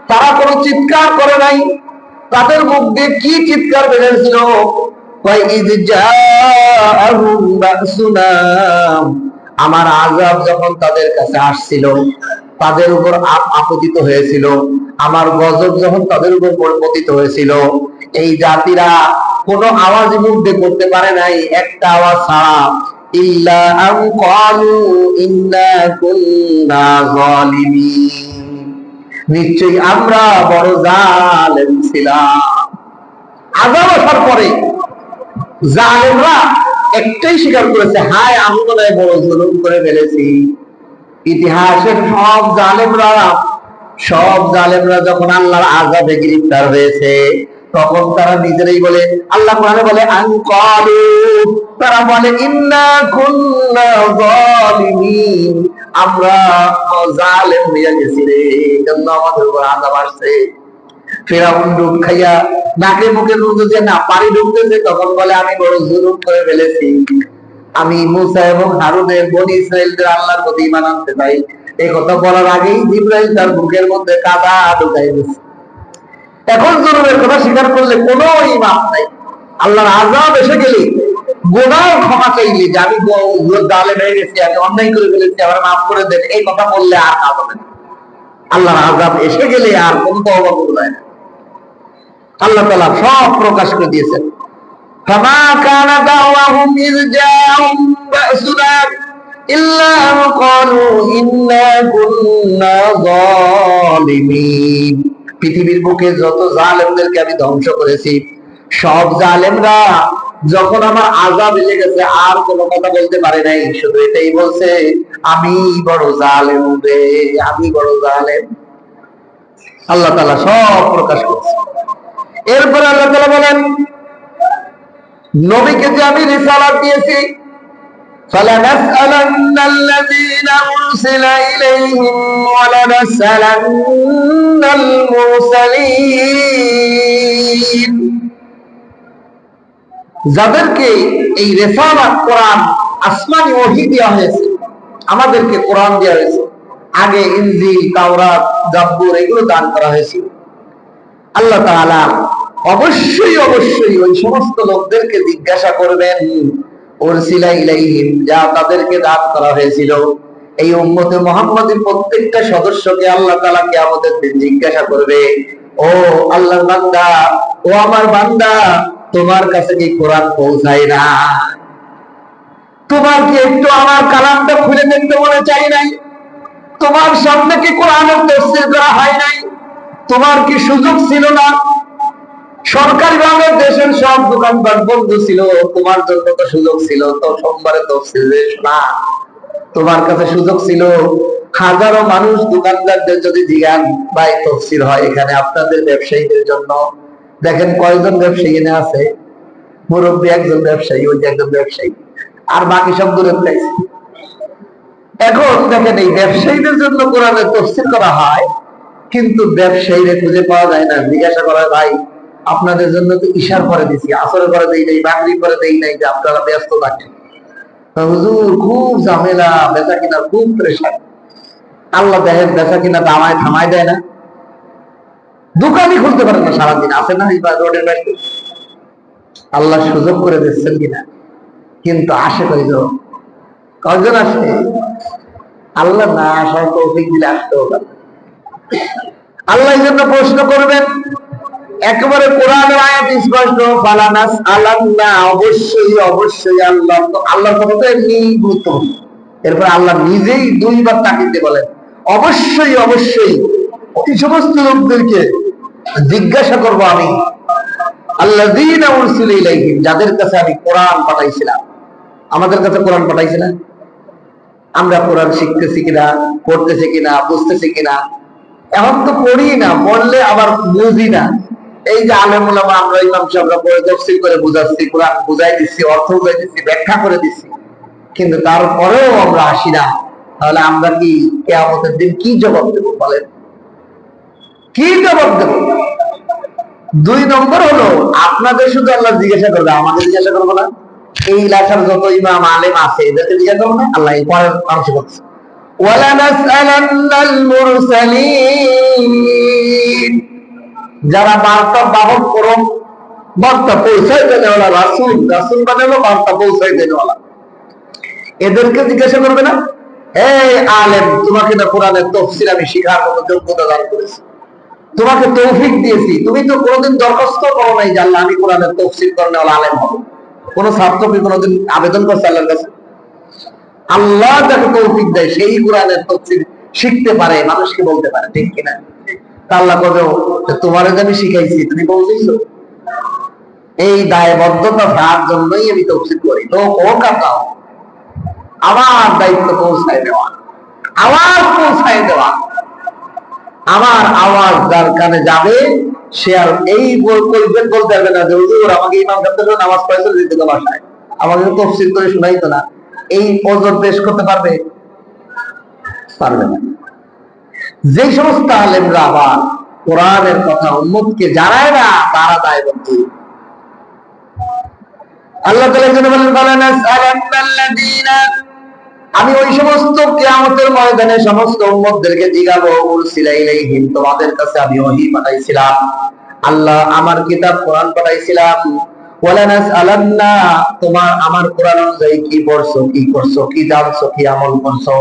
তারা কোনো চিৎকার করে নাই। তাদের মুখ দিয়ে কি চিৎকার বেরিয়েছিল, আমার আযাব যখন তাদের কাছে আসছিল, তাদের উপর আপতিত হয়েছিল, আমার গজব যখন তাদের উপর পতিত হয়েছিল, এই জাতিরা কোনো আওয়াজ মুখ দিয়ে করতে পারে নাই, একটা আওয়াজ ছাড়া, ইল্লা আন ক্বালু ইন্না কুন্না যালিমিন, নিশ্চয়ই আমরা বড় জালেম ছিলাম। আযাব আসার পরে জালেমরা একটাই স্বীকার করেছে, হায় আমি মনে হয় বড় জুলুম করে ফেলেছি। ইতিহাসের সব জালেমরা যখন আল্লাহর আযাবে গ্রেফতার হয়েছে, তখন তারা নিজেরাই বলে, আল্লাহ কোরআনে বলে আনকালু, তারা বলে ইন্না কুন্না যালিমিন, আমরা জালেম হয়ে গেছি রে, জন্য আমাদের উপর আযাব আসছে। ফিরাউন ডুব খাইয়া নাকে মুখে নুন না পানি ঢুকতেছে, তখন বলে আমি বড় জুলুম করে ফেলেছি, আমি মুসা এবং হারুনের বনি ইসরাইলদের আল্লাহর প্রতি ঈমান আনতে চাই। এই কথা বলার আগেই জিবরাইল তার বুকের মধ্যে কাদা ঢুকাই দিয়েছে। এখন জুলুমের কথা স্বীকার করলে কোনো ঈমান নাই। আল্লাহর আযাব এসে গেলে গুনাহ ক্ষমা চাইলে, যে আমি জালেম হয়ে গেছি, আমি অন্যায় করে ফেলেছি, আমার মাফ করে দেন, এই কথা বললে আর কাজ হবে না। আল্লাহর আযাব এসে গেলে আর কোনো তওবা করা যায় না। আল্লাহ তাআলা সব প্রকাশ করে দিয়েছেন, ফামা কানা দাওয়াহুম ইয জাআহুম বাসুনা ইল্লা ক্বালু ইন্না কুন্না যালিমিন, পৃথিবীর বুকে যত জালেমদেরকে আমি ধ্বংস করেছি, সব জালেমরা যখন আমার আযাব এসে গেছে আর কোনো কথা বলতে পারে নাই, শুধু এটাই বলছে, আমি বড় জালেম রে, আমি বড় জালেম। আল্লাহ তাআলা সব প্রকাশ করেছে। এরপর আল্লাহ তাআলা বলেন, নবীকে যে আমি রিসালাত দিয়েছি, ফালানাসআলান্নাল্লাযীনা উরসিলা ইলাইহিম ওয়া লানাসআলান্নাল মুরসালিন, যাদেরকে এই রিসালাত কোরআন আসমানি ওহী দেওয়া হয়েছে, আমাদেরকে কোরআন দেওয়া হয়েছে, আগে ইনজিল, তাওরাত, জাবুর এগুলো দান করা হয়েছিল। আল্লাহ তাআলা অবশ্যই অবশ্যই ওই সমস্ত লোকদেরকে জিজ্ঞাসা করবেন, উরসিলা ইলাইহিম, যা তাদেরকে দান করা হয়েছিল। এই উম্মতে মুহাম্মাদের প্রত্যেকটা সদস্যকে আল্লাহ তাআলা কিয়ামতের দিন জিজ্ঞাসা করবে, ও আল্লাহর বান্দা, ও আমার বান্দা, তোমার কাছে কি কোরআন পৌঁছায় না? তোমার কি একটু আমার কালামটা খুলে দেখতে মনে চাই নাই? তোমার সামনে কি কোরআনের তাফসীর করা হয় নাই? তোমার কি সুযোগ ছিল না? সরকারি ভাবে দেশের সব দোকানপাট বন্ধ ছিল, তোমার জন্য তো সুযোগ ছিল তো সোমবারে তাফসীর শোনা। তোমার কাছে সুযোগ ছিল, হাজারো মানুষ দোকানদারদের যদি জিজ্ঞান, ভাই তাফসীর হয় এখানে আপনাদের ব্যবসায়ীদের জন্য, দেখেন কয়জন ব্যবসায়ী এনে আছে? মুরব্বী একজন ব্যবসায়ী, ওই যে একজন ব্যবসায়ী, আর বাকি সব দূরে পাইছে। এখন দেখেন এই ব্যবসায়ীদের জন্য কোরআনের তাফসীর করা হয়, কিন্তু ব্যবসায়ীরা খুঁজে পাওয়া যায় না। জিজ্ঞাসা করা, ভাই আপনাদের জন্য তো ইশার করে দিছি, আসরের পরে দেই নাই, মাগরিব পরে দেই নাই, যে আপনারা ব্যস্ত থাকেন। হুজুর খুব ঝামেলা, বেচা কিনা খুব প্রেশার। আল্লাহ দেখেন বেচা কিনা দামায় থামায় দেয় না, দোকানই খুলতে পারেন না সারাদিন, আছে না রোডের বাইরে। আল্লাহ সুযোগ করে দিচ্ছেন কিনা, কিন্তু আসে কয়জন? কয়জন আসে? আল্লাহ না আসার তৌফিক দিলে আসতেও পারে। আল্লাহ এই জন্য প্রশ্ন করবেন, একেবারে কোরআনের আয়াত স্পষ্ট, ফালানাস আলান্না, অবশ্যই অবশ্যই আল্লাহ। তো আল্লাহর কথা তো এমনি গুরুত্বপূর্ণ। এরপর আল্লাহ নিজেই দুইবার তাকিদ বলেন, অবশ্যই অবশ্যই এই সমস্ত লোকদেরকে জিজ্ঞাসা করব আমি, আল্লাযীনা উরসিলা ইলাইহিম, যাদের কাছে আমি কোরআন পাঠাইছিলাম। আমাদের কাছে কোরআন পাঠাইছিলাম, আমরা কোরআন শিখতেছি কিনা, পড়তেছি কিনা, বুঝতেছি কিনা? এখন তো পড়ি না, পড়লে আবার বুঝি না। এই যে আলেম ওলামা, আমরা ইমাম সাহেবরা পড়ে তাফসীর করে বুঝাচ্ছি, কোরআন বুঝাই দিচ্ছি, অর্থ বুঝাই দিচ্ছি, ব্যাখ্যা করে দিচ্ছি, কিন্তু তারপরেও আমরা আসি না। তাহলে আমরা কি কিয়ামতের দিন কি জবাব দেব বলেন? কি জবাব দেব? দুই নম্বর হলো, আপনাদের শুধু আল্লাহ জিজ্ঞাসা করবে, আমাদের জিজ্ঞাসা করবো না। এই এলাকার যত ইমাম আলেম আছে এদেরকে জিজ্ঞাসা করবো না? আল্লাহ এই পরের মানুষ করছে, ওয়ালানাসআলান্নাল মুরসালিন, যারা বার্তা বাহক করম, বার্তা পৌঁছাই দেওয়ালা, রাসূল, রাসূল মানে হলো বার্তা পৌঁছাই দেওয়ালা, এদেরকে জিজ্ঞাসা করবে না? এই আলেম, তোমাকে না কোরআনের তাফসীর আমি শিখার মতো যোগ্যতা দান করেছি, তোমাকে তৌফিক দিয়েছি, তুমি তো কোনোদিন দরখাস্ত করো নাই যে আল্লাহ আমি কোরআনের তাফসীর করেওয়ালা আলেম হব। কোন ছাত্র কি কোনোদিন আবেদন করছে আল্লাহর কাছে? আল্লাহ যাকে তৌফিক দেয় সেই কোরআনের তাফসীর শিখতে পারে, মানুষকে বলতে পারে, ঠিক কিনা? আল্লাহ বলে, তোমারে যে আমি শিখাইছি তুমি পৌঁছেছো। এই দায়বদ্ধতা তার জন্যই আমি তাফসীর করি। লোক ও কাটাও, আমার দায়িত্ব পৌঁছায় দেওয়া, আওয়াজ পৌঁছায় দেওয়া। আমার আওয়াজ যার কানে যাবে সে আর এই বলতে পারবে না যে হুজুর আমাকে ইমাম সাহেব তো নামাজ পড়াইতে দিতে তো বাসায়, আমাকে তাফসীর করে শোনাইতো না, এই ওজর পেশ করতে পারবে? পারবে না। যে সমস্ত আলেমরা আবার কোরআনের কথা উম্মতকে জানায় না, তারা দায়বদ্ধ। আল্লাহ তাআলা যেন বলেন, ফালানাসআলান্নাল্লাযীনা, আমি ওই সমস্ত কিয়ামতের ময়দানে সমস্ত উম্মতদেরকে জিজ্ঞাসা, উরসিলা ইলাইহিম, তোমাদের কাছে আমি ওহী পাঠাইছিলাম, আল্লাহ আমার কিতাব কোরআন পাঠাইছিলাম। ওয়ালানাসআলান্না, তোমার আমার কোরআন অনুযায়ী কি পড়ছো, কি করছো, কি জানছো, কি আমল করছো।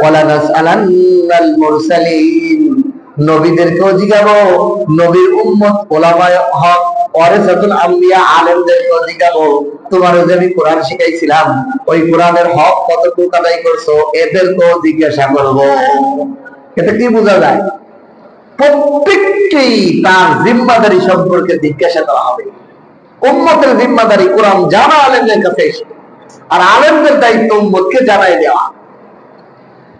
ওয়ালানাসআলান্নাল মুরসালিন, নবীদেরকেও জিজ্ঞাসা, নবীর উম্মত ওলামায়ে হক ওয়ারিসাতুল আম্বিয়া আলেমদেরকেও জিজ্ঞাসা, তোমার যে আমি কোরআন শিখাইছিলাম ওই কোরআনের হক কতটুকু আদায় করছো, এদেরকেও জিজ্ঞাসা করব। এটা কি বোঝা যায়? প্রত্যেককেই তার জিম্মাদারি সম্পর্কে জিজ্ঞাসা করা হবে। উম্মতের জিম্মাদারি কোরআন জানা আলেমদের কাছে এসে, আর আলেমদের দায়িত্ব উম্মতকে জানাই দেওয়া।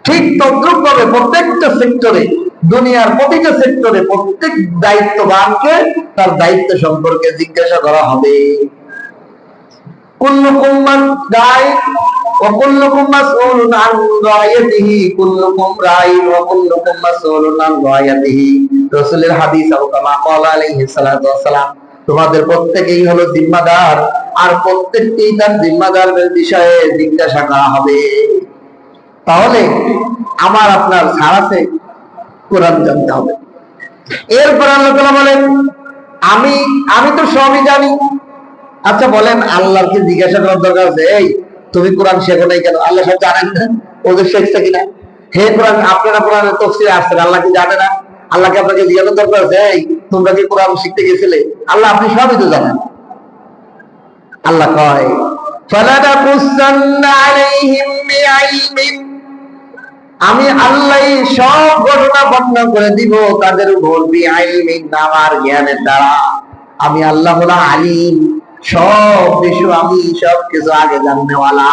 ঠিক তদ্রুপ ভাবে প্রত্যেকটা সেক্টরে, দুনিয়ার প্রতিটা সেক্টরে প্রত্যেক দায়িত্ববানকে তার দায়িত্ব সম্পর্কে জিজ্ঞাসা করা হবে। কুল্লুকুম রাইন ওয়া কুল্লুকুম মাসউলুন আন রাইয়াতিহি, কুল্লুকুম রাইন ওয়া কুল্লুকুম মাসউলুন আন রাইয়াতিহি। রাসূলের হাদিস, আও কামা ক্বালা আলাইহিস সালাতু ওয়াস সালাম, তোমাদের প্রত্যেকেই হলো জিম্মাদার, আর প্রত্যেককেই তার জিম্মাদারদের বিষয়ে জিজ্ঞাসা করা হবে। তাহলে আমার আপনার ছাড়াতে কোরআন জানতে হবে। এরপর আল্লাহ তাআলা বলেন, আমি আমি তো সবই জানি। আচ্ছা বলেন, আল্লাহকে জিজ্ঞাসা করার দরকার আছে, এই তুমি কোরআন শেখো নাই কেন? আল্লাহ সব জানেন না, ওদের শেখছে কিনা? হে কোরআন, আপনারা কোরআনের তাফসীরে আসছেন, আল্লাহ কি জানে না? আল্লাহকে আপনাকে জিজ্ঞাসা দরকার আছে, এই তোমরা কি কোরআন শিখতে গেছিলে? আল্লাহ আপনি সবই তো জানেন। আল্লাহ কয় ফালানাকুসান্না আলাইহিম বিইলমিন, আমি আল্লাহ সব ঘটনা বর্ণনা করে দিব তাদের উপর, বিইলমিন আমার জ্ঞানের দ্বারা। আমি আল্লাহ হলো আলিম, সব বিষয় আমি সব কিছু আগে জাননেওয়ালা,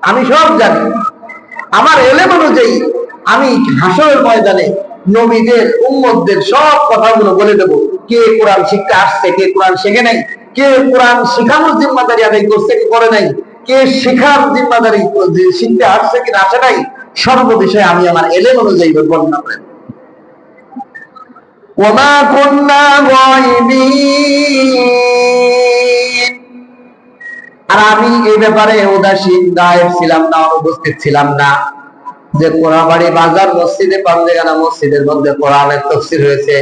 আমি সব জানি। আমার এলেম অনুযায়ী আমি হাসরের ময়দানে নবীদের উম্মতদের সব কথাগুলো বলে দেবো। কে কোরআন শিখতে আসছে, কে কোরআন শেখে নাই, কে কোরআন শেখানোর জিম্মাদারি আদায় করছে কি করে নাই, কে শেখার জিম্মাদারি শিখতে আসছে কি না আসে নাই, সর্ব বিষয়ে আমি আমার এলেম অনুযায়ী বর্ণনা করি। ওমা কুন্না গায়বিন, আর আমি এই ব্যাপারে উদাসীন গায়েব ছিলাম না, অনুপস্থিত ছিলাম না। যে কোরআনবাড়ি বাজার মসজিদে পান্দেগানা মসজিদের মধ্যে কোরআনের তাফসীর হয়েছে,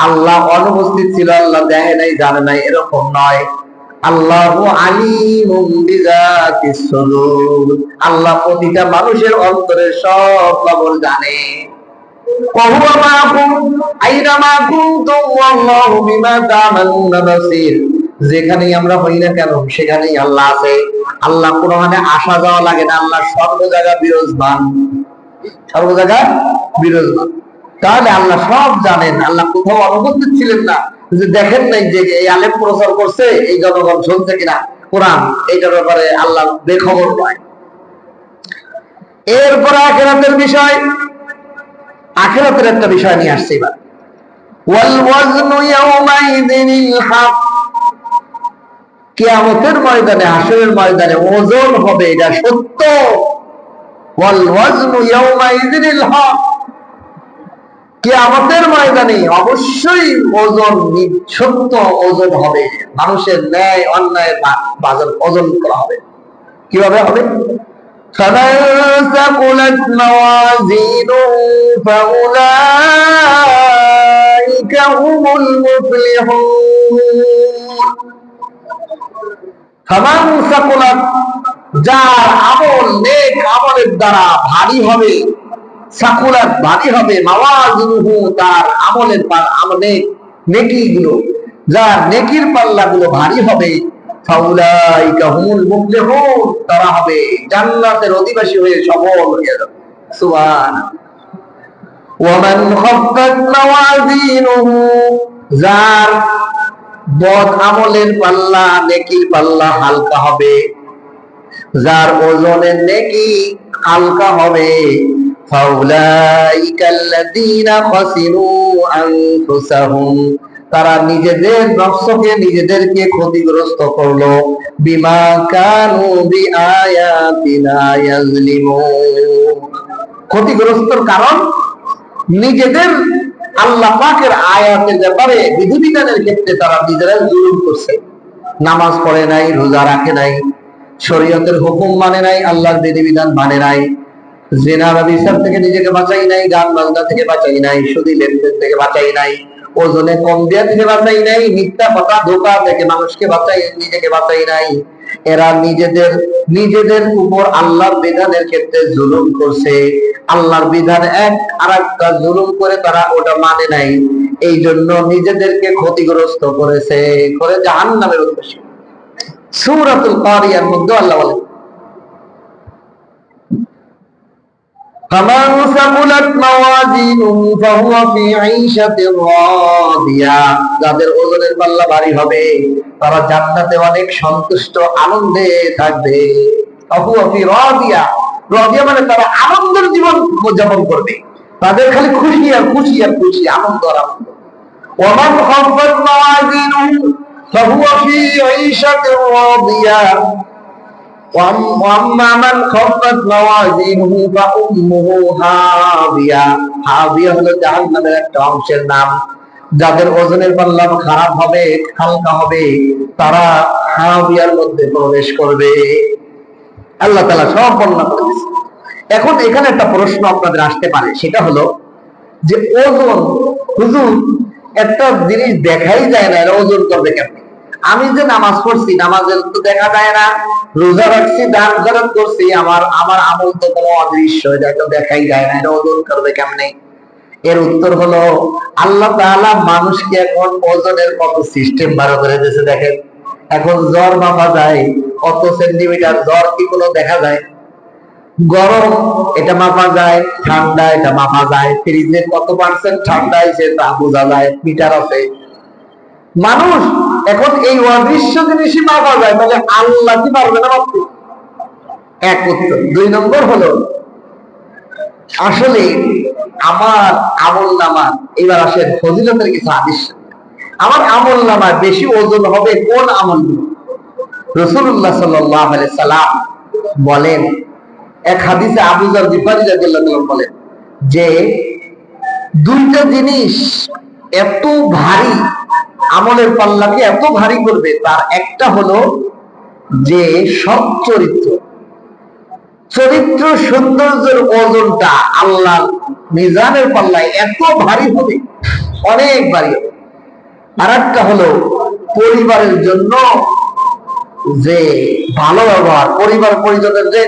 আল্লাহ অনুপস্থিত ছিল, আল্লাহ দেখে নাই জানে নাই, এরকম নয়। আল্লাহু আলিমুম বিযাতিস সুদূর, আল্লাহ প্রতিটা মানুষের অন্তরের সব খবর জানে। ওয়াহুয়া মাআকুম আইনামা কুনতুম ওয়াল্লাহু বিমা তা'মালুনা বাসীর, যেখানেই আমরা হই না কেন সেখানেই আল্লাহ আছে। আল্লাহ কোরআনে আসা যাওয়া লাগে না, আল্লাহ সর্ব জায়গায় বিরাজমান, সর্ব জায়গায় বিরাজমান। তাহলে আল্লাহ সব জানেন, আল্লাহ কোথাও অনুপস্থিত ছিলেন না, যে দেখেন নাই যে এই আলেম প্রচার করছে, এই জনগণ শুনছে কিনা কোরআন, এইটার ব্যাপারে আল্লাহ বেখবর নয়। এরপর আখিরাতের বিষয়, আখিরাতের একটা বিষয় নিয়ে আসছে এবার। ওয়াল ওয়াজনু ইয়াউমাইযিনিল হক, কিয়ামতের ময়দানে, হাসরের ময়দানে ওজন হবে, এটা সত্য। ওয়াল ওয়াজনু ইয়াউমাইযিনিল হক, কিয়ামতের ময়দানে অবশ্যই ওজন, সত্য ওজন হবে, মানুষের ন্যায় অন্যায়ের বাজার ওজন করা হবে। কিভাবে হবে? فمن ثقلت موازينه فأولئك هم المفلحون। فمن ثقلت, যার আমল নেক আমলের দ্বারা ভারী হবে, সাকুলাত ভারী হবে, মাওয়াজিনুহু তার আমলের নেকিগুলো, যার নেকির পাল্লাগুলো ভারী হবে, ফাউলাইকা হুমুল মুফলিহুন, তারা হবে জান্নাতের অধিবাসী হয়ে সফল হয়ে যাবে। সুবহানাল্লাহ। ওয়ামান খাফফাত মাওয়াজিনুহু, যার বদ আমলের পাল্লা, নেকির পাল্লা হালকা হবে, যার ওজনের নেকি হালকা হবে, ফাউলাইকাল্লাযীনা খাসিরু আনফুসাহুম, তারা নিজেদের নফসকে নিজেদেরকে ক্ষতিগ্রস্ত করলো, বিমা কানু বিআয়াতিনা ইয়াজলিমুন, ক্ষতিগ্রস্তর কারণ নিজেদের আল্লাহ পাকের আয়াতের ব্যাপারে, বিধিবিধানের ক্ষেত্রে তারা নিজেরা জুলুম করছে। নামাজ পড়ে নাই, রোজা রাখে নাই, শরীয়তের হুকুম মানে নাই, আল্লাহর বিধিবিধান মানে নাই, জিনা ব্যভিচার থেকে নিজেকে বাঁচাই নাই, গান বাজনা থেকে বাঁচাই নাই, সুদী লেনদেন থেকে বাঁচাই নাই, ওজনে কম দেওয়া থেকে বাঁচাই নাই, মিথ্যা কথা ধোঁকা থেকে মানুষকে বাঁচাই, নিজেকে বাঁচাই নাই। এরা নিজেদের উপর আল্লাহর বিধানের ক্ষেত্রে জুলুম করছে। আল্লাহর বিধান এক, আর একটা জুলুম করে তারা ওটা মানে নাই, এই জন্য নিজেদেরকে ক্ষতিগ্রস্ত করেছে, করে জাহান্নামের উদ্দেশ্য। সূরাতুল কারিয়ার মধ্যে আল্লাহ বলেন, ফামান সাকুলাত মাওয়াজিনুহু ফাহুয়া ফি ঈশাতির রাদিয়া, যাদের ওজনের পাল্লা ভারী হবে তারা জান্নাতে অনেক সন্তুষ্ট আনন্দে থাকবে। ফাহুয়া ফি রাদিয়া, রাদিয়া মানে তারা আনন্দের জীবন যাপন করবে, তাদের খালি খুশি আর খুশি আর খুশি, আনন্দ আর আনন্দ। ওয়ামান খাফফাত মাওয়াজিনুহু ফাহুয়া ফি ঈশাতির রাদিয়া ওয়াম্মা মান খাফফাত মাওয়াজিনুহু ফাউম্মুহু হাবিয়া, হাবিয়া হলো জাহান্নামের একটা অংশের নাম। যাদের ওজনের পাল্লা খারাপ হবে, হালকা হবে, তারা হাবিয়ার মধ্যে প্রবেশ করবে। আল্লাহ তাআলা সব বর্ণনা করে দিয়েছেন। এখন এখানে একটা প্রশ্ন আপনাদের আসতে পারে, সেটা হলো যে ওজন, হুজুর একটা জিনিস দেখাই যায় না, এটা ওজন করবে কেমনি? আমি যে নামাজ পড়ছি, নামাজের তো দেখা যায় না, রোজা রাখছি, দান খরচ করছি, আমার আমার আমল তো কোনো অদৃশ্য, এটা তো দেখাই যায় না, এটা ওজন করবে কেমনে? এর উত্তর হলো, আল্লাহ তাআলা মানুষকে এখন ওজনের কত সিস্টেম বার করে দিয়েছে দেখেন। এখন জ্বর মাপা যায়, কত সেন্টিমিটার জ্বর কি কোনো দেখা যায়? গরম এটা মাপা যায়, ঠান্ডা এটা মাপা যায়, ফ্রিজে কত পার্সেন্ট ঠান্ডা হয়েছে তা বোঝা যায়, মিটার আছে। মানুষ এখন এই অদৃশ্য জিনিসই মাপা যায়, তাহলে আল্লাহ কি পারবে না মাপতে? এক উত্তর। দুই নম্বর হলো, আসলে আমার আমল নামার, এবার আসেন ফজিলতের কিছু হাদিস, আমার আমল নামার বেশি ওজন হবে কোন আমলগুলো? রাসূলুল্লাহ সাল্লাল্লাহু আলাইহি সাল্লাম বলেন, এক হাদিসে আবু যর গিফারী রাদিয়াল্লাহু তাআলা বলেন যে দুইটা জিনিস এত ভারী, আমলের পাল্লাকে এত ভারী করবে, তার একটা হলো যে সৎ চরিত্র, চরিত্র সৌন্দর্যের ওজনটা আল্লাহর মিজানের পাল্লায় এত ভারী হবে, অনেক ভারী হবে। আর একটা হলো পরিবারের জন্য যে ভালো ব্যবহার, পরিবার পরিজনের যে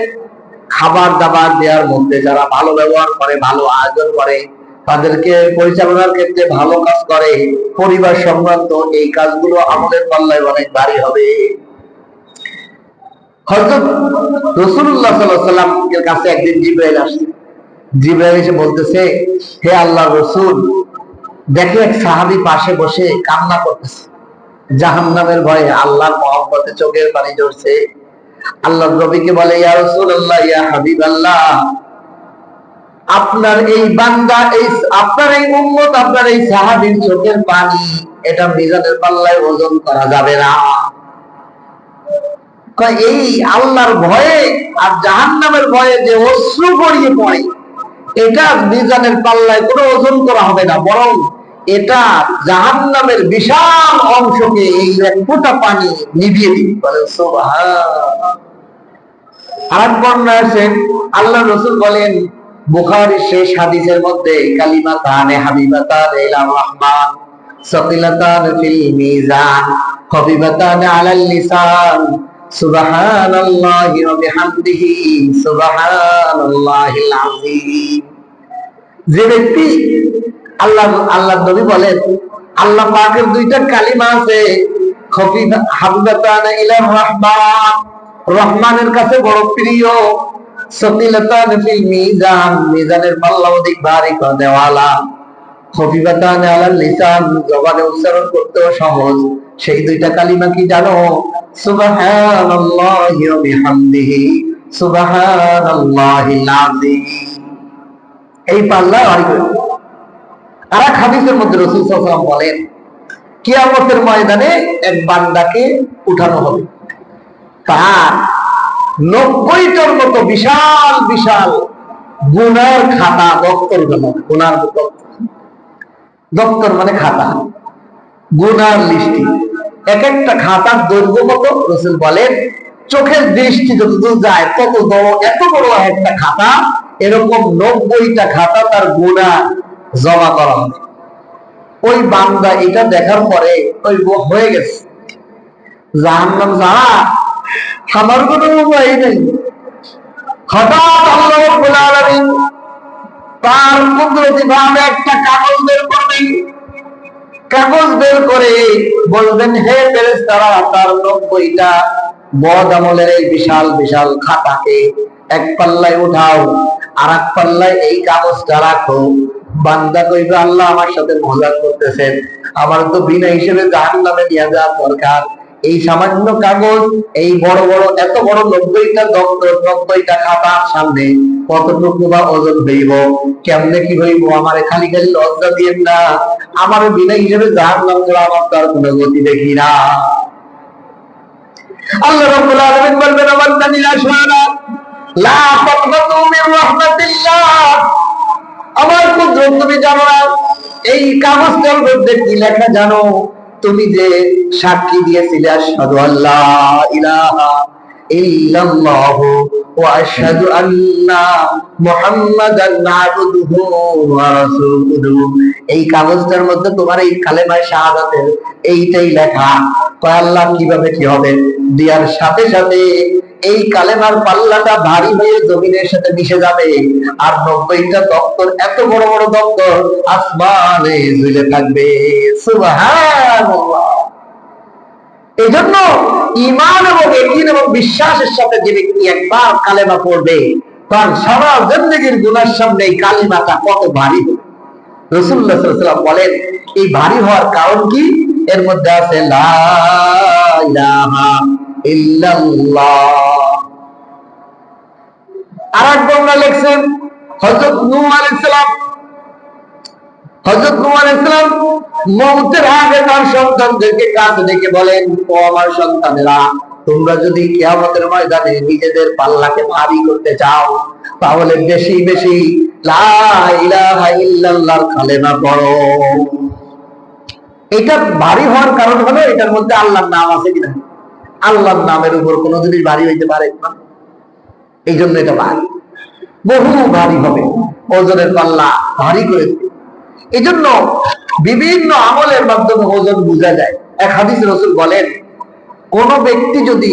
খাবার দাবার দেওয়ার মধ্যে যারা ভালো ব্যবহার করে, ভালো আয়োজন করে, তাদেরকে পরিচালনার ক্ষেত্রে ভালো কাজ করে, পরিবার সংক্রান্ত এই কাজগুলো আমলের পাল্লায় অনেক ভারী হবে। হযরত রাসূলুল্লাহ সাল্লাল্লাহু আলাইহি ওয়াসাল্লাম এর কাছে একদিন জিবরাইল আসছে। জিবরাইল এসে বলতেছে, হে আল্লাহর রাসূল, দেখে এক সাহাবী পাশে বসে কান্না করতেছে, জাহান্নামের ভয়ে, আল্লাহর মহব্বতে চোখের পানি ঝরছে। আল্লাহর নবীকে বলে, ইয়া রাসূলুল্লাহ, ইয়া হাবিবাল্লাহ, আপনার এই বান্দা, এই আপনার এই উম্মত, আপনার এই সাহাবীর চোখের পানি, এটা মিজানের পাল্লায় ওজন করা যাবে না। এই আল্লাহর ভয়ে আর জাহান্নামের ভয়ে যে অশ্রু গড়িয়ে পড়ে, এটা মিজানের পাল্লায় কোনো ওজন করা হবে না, বরং এটা জাহান্নামের বিশাল অংশকে এই এক ফোঁটা পানি নিভিয়ে দিবে। বলেন সুবহানাল্লাহ। আরেক বর্ণনা আছে, আল্লাহ রাসূল বলেন, বুখারীর শেষ হাদিসের মধ্যে, কালিমাতানে হাবিবাতানে ইলার রহমান, সাকিলাতান ফিল মিজান, হাবিবাতানে আলাল লিসান, সুবহানাল্লাহি ওয়া বিহামদিহি, সুবহানাল্লাহিল আযীম। যে ব্যক্তি আল্লাহ নবী বলেন, আল্লাহ পাকের দুইটা কালিমা আছে, হাবিবাতানে ইলার রহমান, রহমানের কাছে বড় প্রিয়, সাকিলাতান ফিল মিজান, মিজানের পাল্লা অধিক ভারী করে দেওয়ালা, খফিফাতান আলাল লিসান, জবানে উচ্চারণ করতেও সহজ। সেই দুইটা কালিমা কি জানো? সুবহানাল্লাহি ওয়া বিহামদিহি, সুবহানাল্লাহিল আযীম। এই পাল্লা ভারী করে। আর এক হাদিসের মধ্যে রাসূল সাল্লাল্লাহু আলাইহি ওয়াসাল্লাম বলেন, কিয়ামতের ময়দানে এক বান্দাকে উঠানো হবে, তার 90টার মতো বিশাল বিশাল গুনার খাতা, দপ্তর, গুনার দপ্তর মানে খাতা, গুনার লিস্টি, এক একটা খাতার দৈর্ঘ্য কত? রাসূল বলেন, চোখের দৃষ্টি যতদূর যায় তত বড়, এত বড় একটা খাতা, এরকম 90টা খাতা তার গুনাহ জমা করা হবে। ওই বান্দা এটা দেখার পরে ওই হয়ে গেছে, জাহান্নাম যাওয়া আমার কোনো উপায় নেই। হঠাৎ আল্লাহ রাব্বুল আলামিন তার কুদরতি ভাবে একটা কাগজ বের করবেন, কাগজ বের করে বলবেন, হে ফেরেশতারা, তার 90টা বদ আমলের এই বিশাল বিশাল খাতাকে এক পাল্লায় উঠাও, আর এক পাল্লায় এই কাগজটা রাখো। বান্দা কইবে, আল্লাহ আমার সাথে মজা করতেছেন, আমার তো বিনা হিসেবে জাহান্নামে নিয়ে যাওয়া দরকার। এই সামান্য কাগজ, এই বড় বড় এত বড় 90টা দপ্তর, 90টা খাতার সামনে কতটুকু বা ওজন হইব, কেমনে কি হইব? আমার খালি খালি লজ্জা দিয়েন না, আমার বিনা হিসেবে জাহান্নাম ছাড়া আমার তার কোনো গতি দেখি না। আল্লাহ রাব্বুল আলামিন বলবেন, আমার নিরাশ হয় না, লা তাকনাতু মির রাহমাতিল্লাহ, আমার কুদরত তুমি জানো না? এই কাগজটার মধ্যে কি লেখা জানো? তুমি যে সাক্ষী দিয়েছিলে আশহাদু আল্লা ইলাহা ইল্লাল্লাহু ওয়া আশহাদু আন্না মুহাম্মাদান আবদুহু ওয়া রাসূলুহু। এই কাগজটার মধ্যে তোমার এই কালেমা শাহাদাতের এইটাই লেখা। কয় আল্লাহ কিভাবে কি হবে? দেওয়ার সাথে সাথে এই কালেমার পাল্লাটা ভারী হয়ে জমিনের সাথে মিশে যাবে, আর 90টা দপ্তর, এত বড় বড় দপ্তর আসমানে ঝুলে থাকবে। সুবহানাল্লাহ। এই জন্য ঈমান এবং ইয়াকিন এবং বিশ্বাসের সাথে যে ব্যক্তি একবার কালেমা পড়বে, তার সারা জিন্দেগীর গুনার সামনে এই কালিমাটা কত ভারী হবে। রাসূলুল্লাহ সাল্লাল্লাহু আলাইহি ওয়াসাল্লাম বলেন, এই ভারী হওয়ার কারণ কি? এর মধ্যে আছে লা ইলাহা ইল্লাল্লাহ। আরেক বর্ণনা লিখছেন হযরত নূহ আলাইহিস সালাম, হযরত নূহ আলাইহিস সালাম মওতের আগে তার সন্তানদেরকে কাছে ডেকে বলেন, ও আমার সন্তানেরা, তোমরা যদি কিয়ামতের ময়দানে নিজেদের পাল্লাকে ভারী করতে চাও, তাহলে বেশি বেশি লা ইলাহা ইল্লাল্লাহর কালেমা পড়ো। এটা ভারী হওয়ার কারণ হলো এটার মধ্যে আল্লাহর নাম আছে কিনা। আল্লাহর নামের উপর কোন জিনিস ভারী হইতে পারে না, এই জন্য এটা ভারী, বহু ভারী হবে, ওজনের পাল্লা ভারী করে দেবে। এই জন্য বিভিন্ন আমলের মাধ্যমে ওজন বোঝা যায়। এক হাদিসে রাসূল বলেন, কোন ব্যক্তি যদি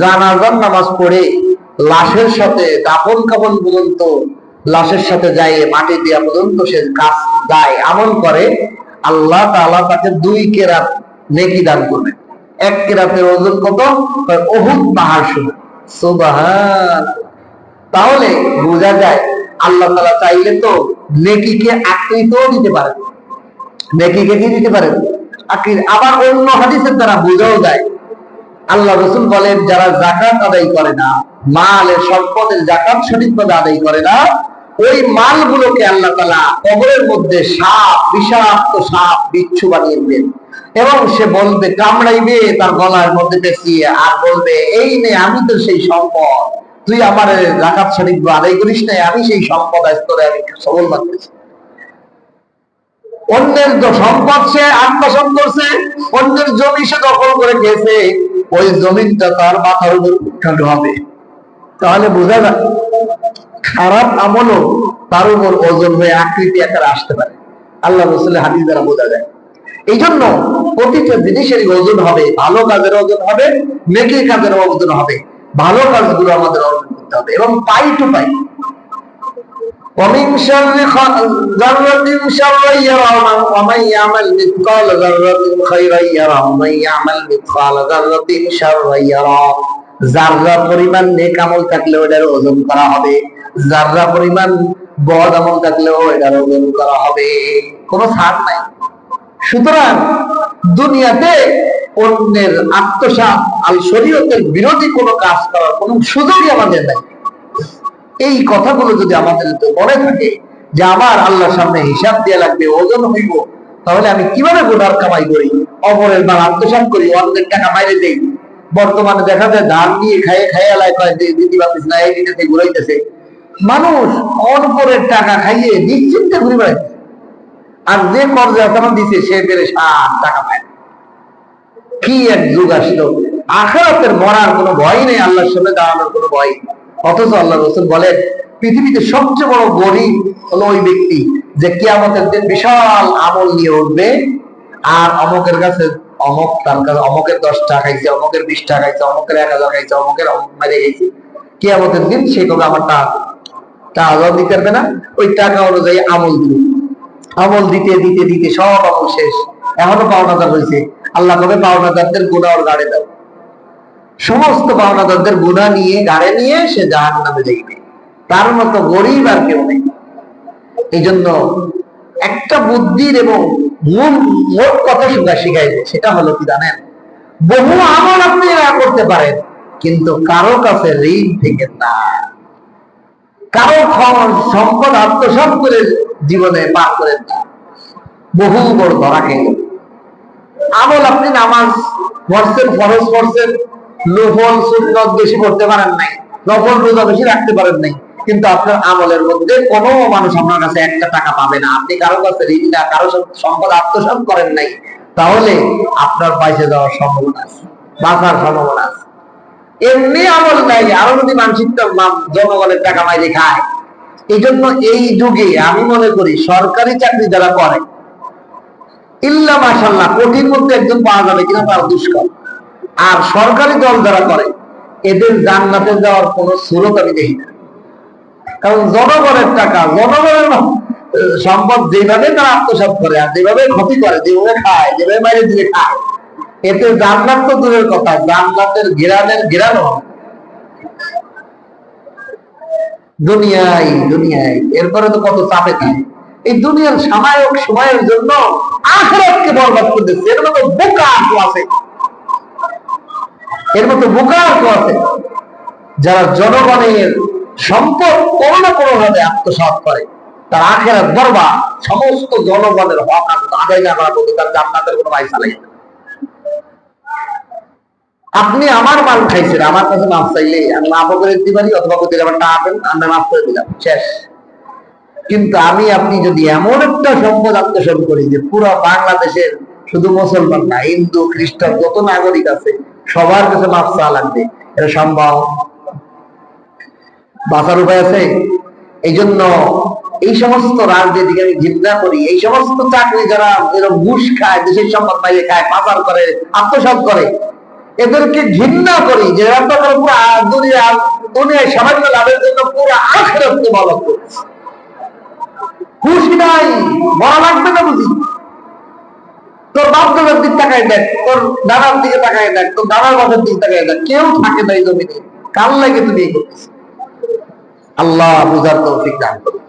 জানাজার নামাজ পড়ে লাশের সাথে দাফন কাফন পর্যন্ত, লাশের সাথে যায় মাটি দেওয়া পর্যন্ত সে কাজ যায়, আমল করে, আল্লাহ তাআলা তাকে 2 কেরাত নেকি দান করবে। 1 কেরাতের ওজন কত? উহুদ পাহাড় সমান। সুবহান। তাহলে বোঝা যায় আল্লাহ তাআলা চাইলে তো নেকিকে আকৃতিও দিতে পারেন, নেকিকে কি দিতে পারেন? আকৃতি। আবার অন্য হাদিসের দ্বারা বোঝাও যায়। আল্লাহ রাসূল বলেন, যারা যাকাত আদায় করে না, মালের সম্পদের যাকাত সঠিকভাবে আদায় করে না, ওই মালগুলোকে আল্লাহ তাআলা কবরের মধ্যে সাপ, বিষাক্ত সাপ, বিচ্ছু বানিয়ে দিবেন, এবং সে বলবে, কামড়াইবে তার গলার মধ্যে পেঁচিয়ে, আর বলবে, এই নে, আমি তো সেই সম্পদ, তুই আমার যাকাত সঠিকভাবে আদায় করিস নাই, আমি সেই সম্পদ স্তরে আমি সবল বাঁধতেছি। অন্যের সম্পদ সে আত্মসাৎ করছে, অন্যের জমি সে দখল করে খেয়েছে, ওই জমিনটা তার মাথার উপর উঠানো হবে। তাহলে বোঝা যায় খারাপ আমলও তার উপর ওজন হয়ে আকৃতি আকারে আসতে পারে। আল্লাহ রাসূলের হাদিস দ্বারা বোঝা যায়। এই জন্য প্রতিটা জিনিসেরই ওজন হবে, ভালো কাজের ওজন হবে, নেকি কাজের ওজন হবে। ভালো কাজগুলো আমাদের অর্জন করতে হবে, এবং পাই টু পাই। ومن شر ذرة شرا يرى ومن يعمل مثقال ذرة خيرا يرى ومن يعمل مثقال ذرة شرا يرى। যাররা পরিমাণ নেক আমল থাকলেও এটার ওজন করা হবে, যাররা পরিমাণ বদ আমল থাকলেও এটার ওজন করা হবে, কোনো ছাড় নাই। সুতরাং দুনিয়াতে অন্যের আত্মসাৎ আল শরীয়তের বিরোধী কোনো কাজ করার কোনো সুযোগই আমাদের নাই। এই কথাগুলো যদি আমাদের মনে থাকে যে আমার আল্লাহর সামনে হিসাব দেয়া লাগবে, ওজন হইব, তাহলে আমি কিভাবে গুনার কামাই করি, অপরের মাল আত্মসাৎ করি, অন্যের টাকা মাইরে দেই। বর্তমানে দেখা যায় ধান দিয়ে খাইয়ে খাইয়ে আলায় কয় দিদি পাচ্ছিস না, এই দিতে ঘুরাইতেছে। মানুষ অপরের টাকা খাইয়ে নিশ্চিন্তে ঘুরে বেড়াইছে, আর যে কর্জে আসানো দিছে সে পেরে 7 টাকা পায়। কি এক যুগ আসলো! আখিরাতের মরার কোনো ভয় নেই, আল্লাহর সামনে দাঁড়ানোর কোনো ভয়। অথচ আল্লাহ রাসূল বলেন, পৃথিবীতে সবচেয়ে বড় গরীব হলো ওই ব্যক্তি যে কিয়ামতের দিন বিশাল আমল নিয়ে উঠবে, আর অমকের কাছে অমক, তার কাছে অমকের 10 টাকা খাইছে, অমকের 20 টাকা খাইছে, অমকের 1000 খাইছে, অমকের মারে গেছে। কিয়ামতের দিন সে কবে আমার টাকা দিতে পারবে না, ওই টাকা অনুযায়ী আমল দিবে। আমল দিতে দিতে দিতে সব আমল শেষ, এখনো পাওনাদার হয়েছে। আল্লাহ কবে পাওনাদারদের গুনাহ ওর গাড়ে দাও। সমস্ত পাওনাদারদের গুনাহ নিয়ে গাড়ে নিয়ে সে জাহান্নামে যাইবে। তার মতো গরিব আর কেউ নেই। এই জন্য একটা বুদ্ধির এবং মোট কথা শিখাইছে, সেটা হলো কি জানেন? বহু আমল আপনি করতে পারেন, কিন্তু কারো কাছে ঋণ থেকে না, কারো সম্পদ আত্মসাৎ করে জীবনে পার করেন না, বহু বড় ধরা খেয়ে। আমল আপনি নামাজ পড়ছেন, ফরজ পড়ছেন, নফল সুন্নাত বেশি পড়তে পারেন নাই, নফল রোজা বেশি রাখতে পারেন নাই, কিন্তু আপনার আমলের মধ্যে কোনো মানুষ আপনার কাছে 1 টাকা পাবে না। আপনি কারো কাছে ঋণ না, কারো সম্পদ আত্মসাৎ করেন নাই, তাহলে আপনার বাইচে যাওয়ার সম্ভাবনা আছে, বাঁচার সম্ভাবনা আছে। এমনি আমল নাই, আরো যদি মানসিক জনগণের টাকা মাইরে খায়। এই জন্য এই যুগে আমি মনে করি সরকারি চাকরি যারা করে, ইল্লা মাশাআল্লাহ কোটির মধ্যে একজন পাওয়া যাবে কিনা তার দুষ্কর। আর সরকারি দল যারা করে এদের জান্নাতে যাওয়ার কোন সুরত আমি দেখি না। কারণ জনগণের টাকা, জনগণের সম্পদ যেভাবে তারা আত্মসাৎ করে, আর যেভাবে ক্ষতি করে, যেভাবে খায়, যেভাবে বাইরে দিয়ে খায়, এতে জান্নাত তো দূরের কথা, জান্নাতের ঘেরানো দুনিয়ায় দুনিয়ায়। এরপরে তো কত চাপে থাকে। এই দুনিয়ার সাময়িক সময়ের জন্য আখিরাতকে বরবাদ করে দিচ্ছে। এর মতো বোকা আর কেউ আছে? এর মতো বোকা আর কেউ আছে যারা জনগণের সম্পদ কোনো না কোনো ভাবে আত্মসাৎ করে, তার আখিরাত বরবাদ। সমস্ত জনগণের হক আদায় না করা বলতে তার জান্নাতের কোনো পয়সা লাগে না। আপনি আমার মাল খাইছেন, আমার কাছে মাফ চাইলে আমি মাফ করে দিতে পারি, অথবা করতে আমার টাকা দেন, আমরা মাফ করে দিলাম, শেষ। কিন্তু আমি আপনি যদি এমন একটা সম্পদ আত্মসাৎ করি যে পুরো বাংলাদেশের শুধু মুসলমান না, হিন্দু খ্রিস্টান যত নাগরিক আছে সবার কাছে মাফ চাওয়া লাগবে, এটা সম্ভব? বাঁচার উপায় আছে? এই জন্য এই সমস্ত রাজনীতিকে আমি ঘৃণা করি। এই সমস্ত চাকরি যারা এরকম ঘুষ খায়, দেশের সম্পদ বাইরে খায়, পাচার করে, আত্মসাৎ করে, এদেরকে ঘৃণা করি। যে দুনিয়ায় সামান্য লাভের জন্য পুরো আখিরাতকে বরবাদ করেছে। খুশি নাই, বড় লাগবে না বুঝি? তোর বাপ দাদার দিক তাকায় দেখ, তোর দাদার দিকে তাকায় দেখ, তোর দাদার বাপের দিকে তাকায় দেখ, কেউ থাকে না এই জমিনে। কার লাগে তুমি এই করছিস? আল্লাহ বুঝার তৌফিক দান করুন।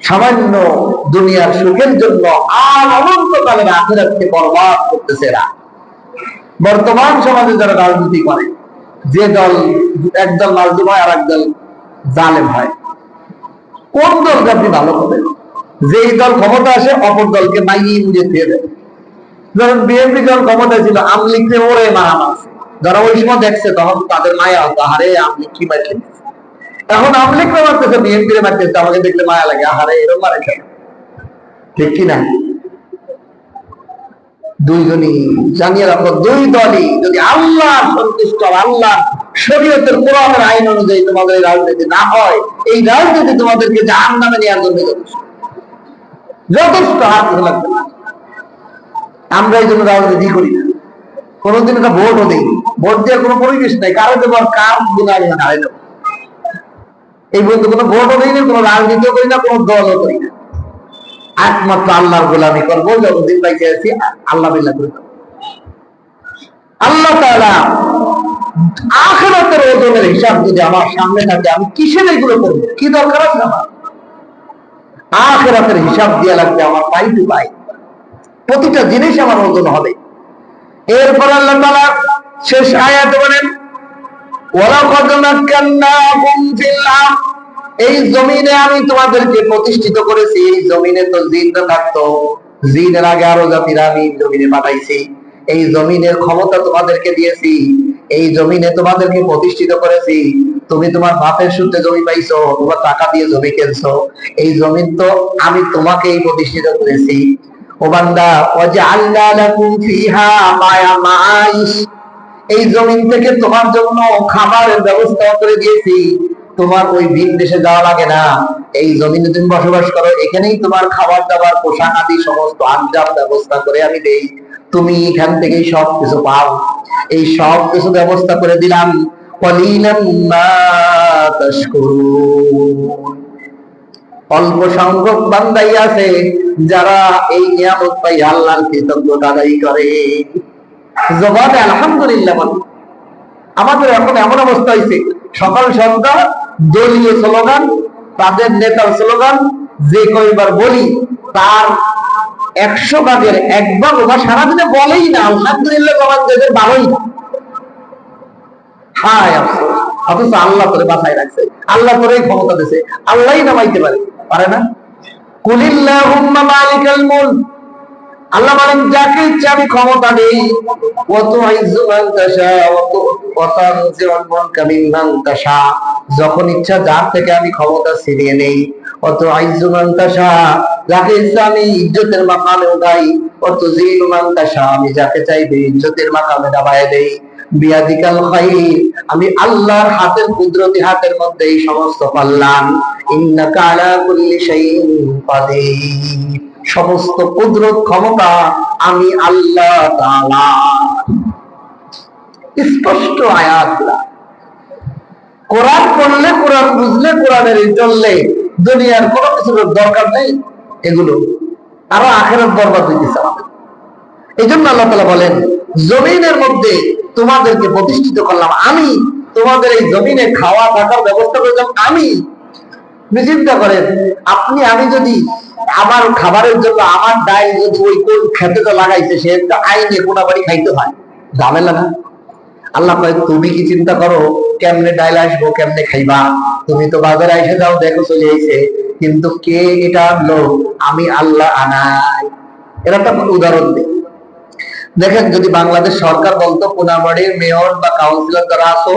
সামান্য দুনিয়ার সুখের জন্য আর অনন্তকালের আখিরাতকে বরবাদ করতেছে এরা। বর্তমান সমাজে যারা রাজনীতি করে, যে দল একদল মাজলুম হয় আর একদল জালেম হয়, কোন দলকে আপনি ভালো করবেন? যেই দল ক্ষমতা আসে অপর দলকে মাইয়ে মুড়ে দিয়ে দেয়। যখন বিএনপি দল ক্ষমতায় ছিল, আওয়ামী লীগকে ওরে মারা মারছে। যারা ওই সময় দেখছে তখন তাদের মায়া হতো, আরে আওয়ামী লীগ কি মারছে। এখন আওয়ামী লীগ মারতেছে, বিএনপি মারতেছে, আমাকে দেখলে মায়া লাগে, আরে এরকম মারে কেন? ঠিক কিনা? দুইজনই জানিয়ে রাখো, দুই দলই যদি আল্লাহ সন্তুষ্ট, আল্লাহ শরীয়তের কোরআনের আইন অনুযায়ী তোমাদের এই রাজনীতি না হয়, এই রাজনীতি তোমাদেরকে জাহান্নামে নেওয়ার জন্য যথেষ্ট। হাত লাগবে না। আমরা এই জন্য রাজনীতি করি না, কোনোদিন একটা ভোটও দিই। ভোট দেওয়ার কোনো পরিবেশ নাই, কারো দেবার কার গুণা হারাই দেবো এই পর্যন্ত কোনো ভোটও দিই না, কোনো রাজনীতিও করি না, কোনো দলও করি না। একমাত্র আল্লাহর গোলামি করবো যতদিন বাইকে আছি, আল্লাহ বিল্লাহ করে। আল্লাহ তাআলা আখিরাতের ওজনের হিসাব যদি আমার সামনে থাকে, আমি কিসের এগুলো করবো? কি দরকার আছে আমার? আখিরাতের হিসাব দিয়ে লাগবে আমার পাই টু পাই, প্রতিটা জিনিস আমার ওজন হবে। এরপর আল্লাহ তাআলা শেষ আয়াতে বলেন, ওয়ালাকাদ মাক্কান্নাকুম ফিল আরদ, এই জমিনে আমি তোমাদেরকে প্রতিষ্ঠিত করেছি। এই জমিনে তো জিনরা থাকতো, জিনের আগে আরো জাতিরা আমি জমিনে পাঠাইছি। এই জমিনের ক্ষমতা তোমাদেরকে দিয়েছি, এই জমিনে তোমাদেরকে প্রতিষ্ঠিত করেছি। তুমি তোমার বাপের সূত্রে জমি পাইছো, তোমার টাকা দিয়ে জমি কিনছো। এই জমিন তো আমি তোমাকেই প্রতিষ্ঠিত করেছি। ও বান্দা, ওয়াজআলনা লাকুম ফিহা মায়ামাইশ, এই জমিন থেকে তোমার জন্য খাবারের ব্যবস্থা করে দিয়েছি। তোমার ওই ভিন দেশে যাওয়া লাগে না, এই জমিনে তুমি বসবাস করো, এখানেই তোমার খাবার দাবার, পোশাক আদি সমস্ত আঞ্জাম ব্যবস্থা করে আমি দেই। তুমি এখান থেকেই সবকিছু পাও। এই সব কিছু ব্যবস্থা করে দিলাম। কলিলাম মা তাশকুরুন, অল্প সংখ্যক বান্দাই আছে যারা এই নিয়ামত পাই আল্লাহর কৃতজ্ঞতা আদায় করে। জবাবে আলহামদুলিল্লাহ বলে। আমাদের এখন এমন অবস্থা হয়েছে, সকাল সন্ধ্যা দলীয় স্লোগান, তাদের নেতার স্লোগান, যে কয়বার বলি তার 100 ভাগের 1 ভাগ ওরা সারাদিনে বলেই না আলহামদুলিল্লাহ, যাদের ভালোই না। হায় আফসোস, অথচ আল্লাহ করে বাঁচাই রাখছে, আল্লাহ করেই ক্ষমতা দিয়েছে, আল্লাহই নামাইতে পারে না? কুলিল্লাহুম্মা মালিকাল মুলক, আল্লাহ বলেন যাকে ইচ্ছা আমি ক্ষমতা দেই। যখন ইচ্ছা যার থেকে আমি ক্ষমতা ছিনিয়ে নেই। যাকে ইচ্ছা আমি ইজ্জতের মাকামে উঠাই। আমি যাকে চাইবে ইজ্জতের মাকামে দাবায় দেই। বিয়াদিকাল খাইর, আমি আল্লাহর হাতের কুদরতি হাতের মধ্যে এই সমস্ত কল্যাণ। ইন্নাকা আলা কুল্লি শাইইন কাদির, সমস্ত কুদরত ক্ষমতা আমি আল্লাহ তাআলা। স্পষ্ট আয়াতগুলা। কোরআন পড়লে, কোরআন বুঝলে, কোরআনের চললে দুনিয়ার কোনো কিছুর দরকার নেই। এগুলো আরো আখিরাত বরবাদ হইতেছে আমাদের। এই জন্য আল্লাহ তাআলা বলেন, জমিনের মধ্যে তোমাদেরকে প্রতিষ্ঠিত করলাম আমি, তোমাদের এই জমিনে খাওয়া থাকার ব্যবস্থা করলাম আমি। চিন্তা করেন, আমি যদি আমার খাবারের জন্য আমার ডাল যদি ওই কোন খেতে তো লাগাইছে সে আইনে কোনা বাড়ি খাইতে হয়, ঝামেলা না? আল্লাহ কয়, তুমি কি চিন্তা করো কেমনে ডাল আসবো, কেমনে খাইবা? তুমি তো বাজারে এসে যাও, দেখো চলে আইছে, কিন্তু কে এটা আনলো? আমি আল্লাহ আনাই। এর একটা উদাহরণ দিই। দেখেন, যদি বাংলাদেশ সরকার বলতো কোনাবাড়ির মেয়র বা কাউন্সিলর যারা আছো,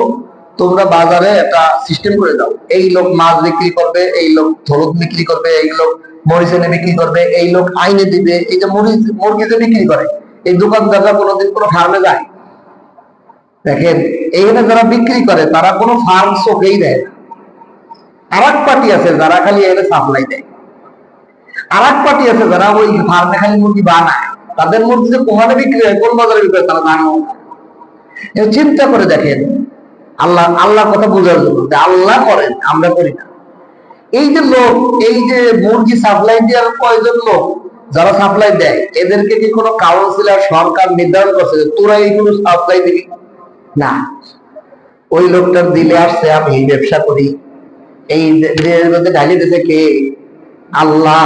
তোমরা বাজারে একটা সিস্টেম করে দাও, এই লোক মাছ বিক্রি করবে, এই লোক হলুদ বিক্রি করবে, এই লোক মরিচ এনে বিক্রি করবে, এই লোক আইনে দিবে, এই যে মরিচ মুরগি যে বিক্রি করে, এই দোকানদাররা কোনোদিন কোনো ফার্মে যায়? দেখেন, এইখানে যারা বিক্রি করে তারা কোনো ফার্ম চোখেই দেয় না। আর এক পার্টি আছে যারা খালি এনে সাপ্লাই দেয়, আর এক পার্টি আছে যারা ওই ফার্মে খালি মুরগি বানায়। তাদের মুরগি যে কোখানে বিক্রি হয়, কোন বাজারে বিক্রি হয়, তারা জানো। চিন্তা করে দেখেন, আল্লাহ কথা বোঝার জন্য যে আল্লাহ করেন, আমরা করি না। এই যে লোক, এই যে মুরগি সাপ্লাই দেওয়ার কয়জন লোক যারা সাপ্লাই দেয়, এদেরকে কি কোনো কাউন্সিলর সরকার নির্ধারণ করছে যে তোরা এইগুলো সাপ্লাই দিবি? না, ওই লোকটার দিলে আসছে আমি এই ব্যবসা করি, এই মধ্যে ঢালি দিতে কে? আল্লাহ।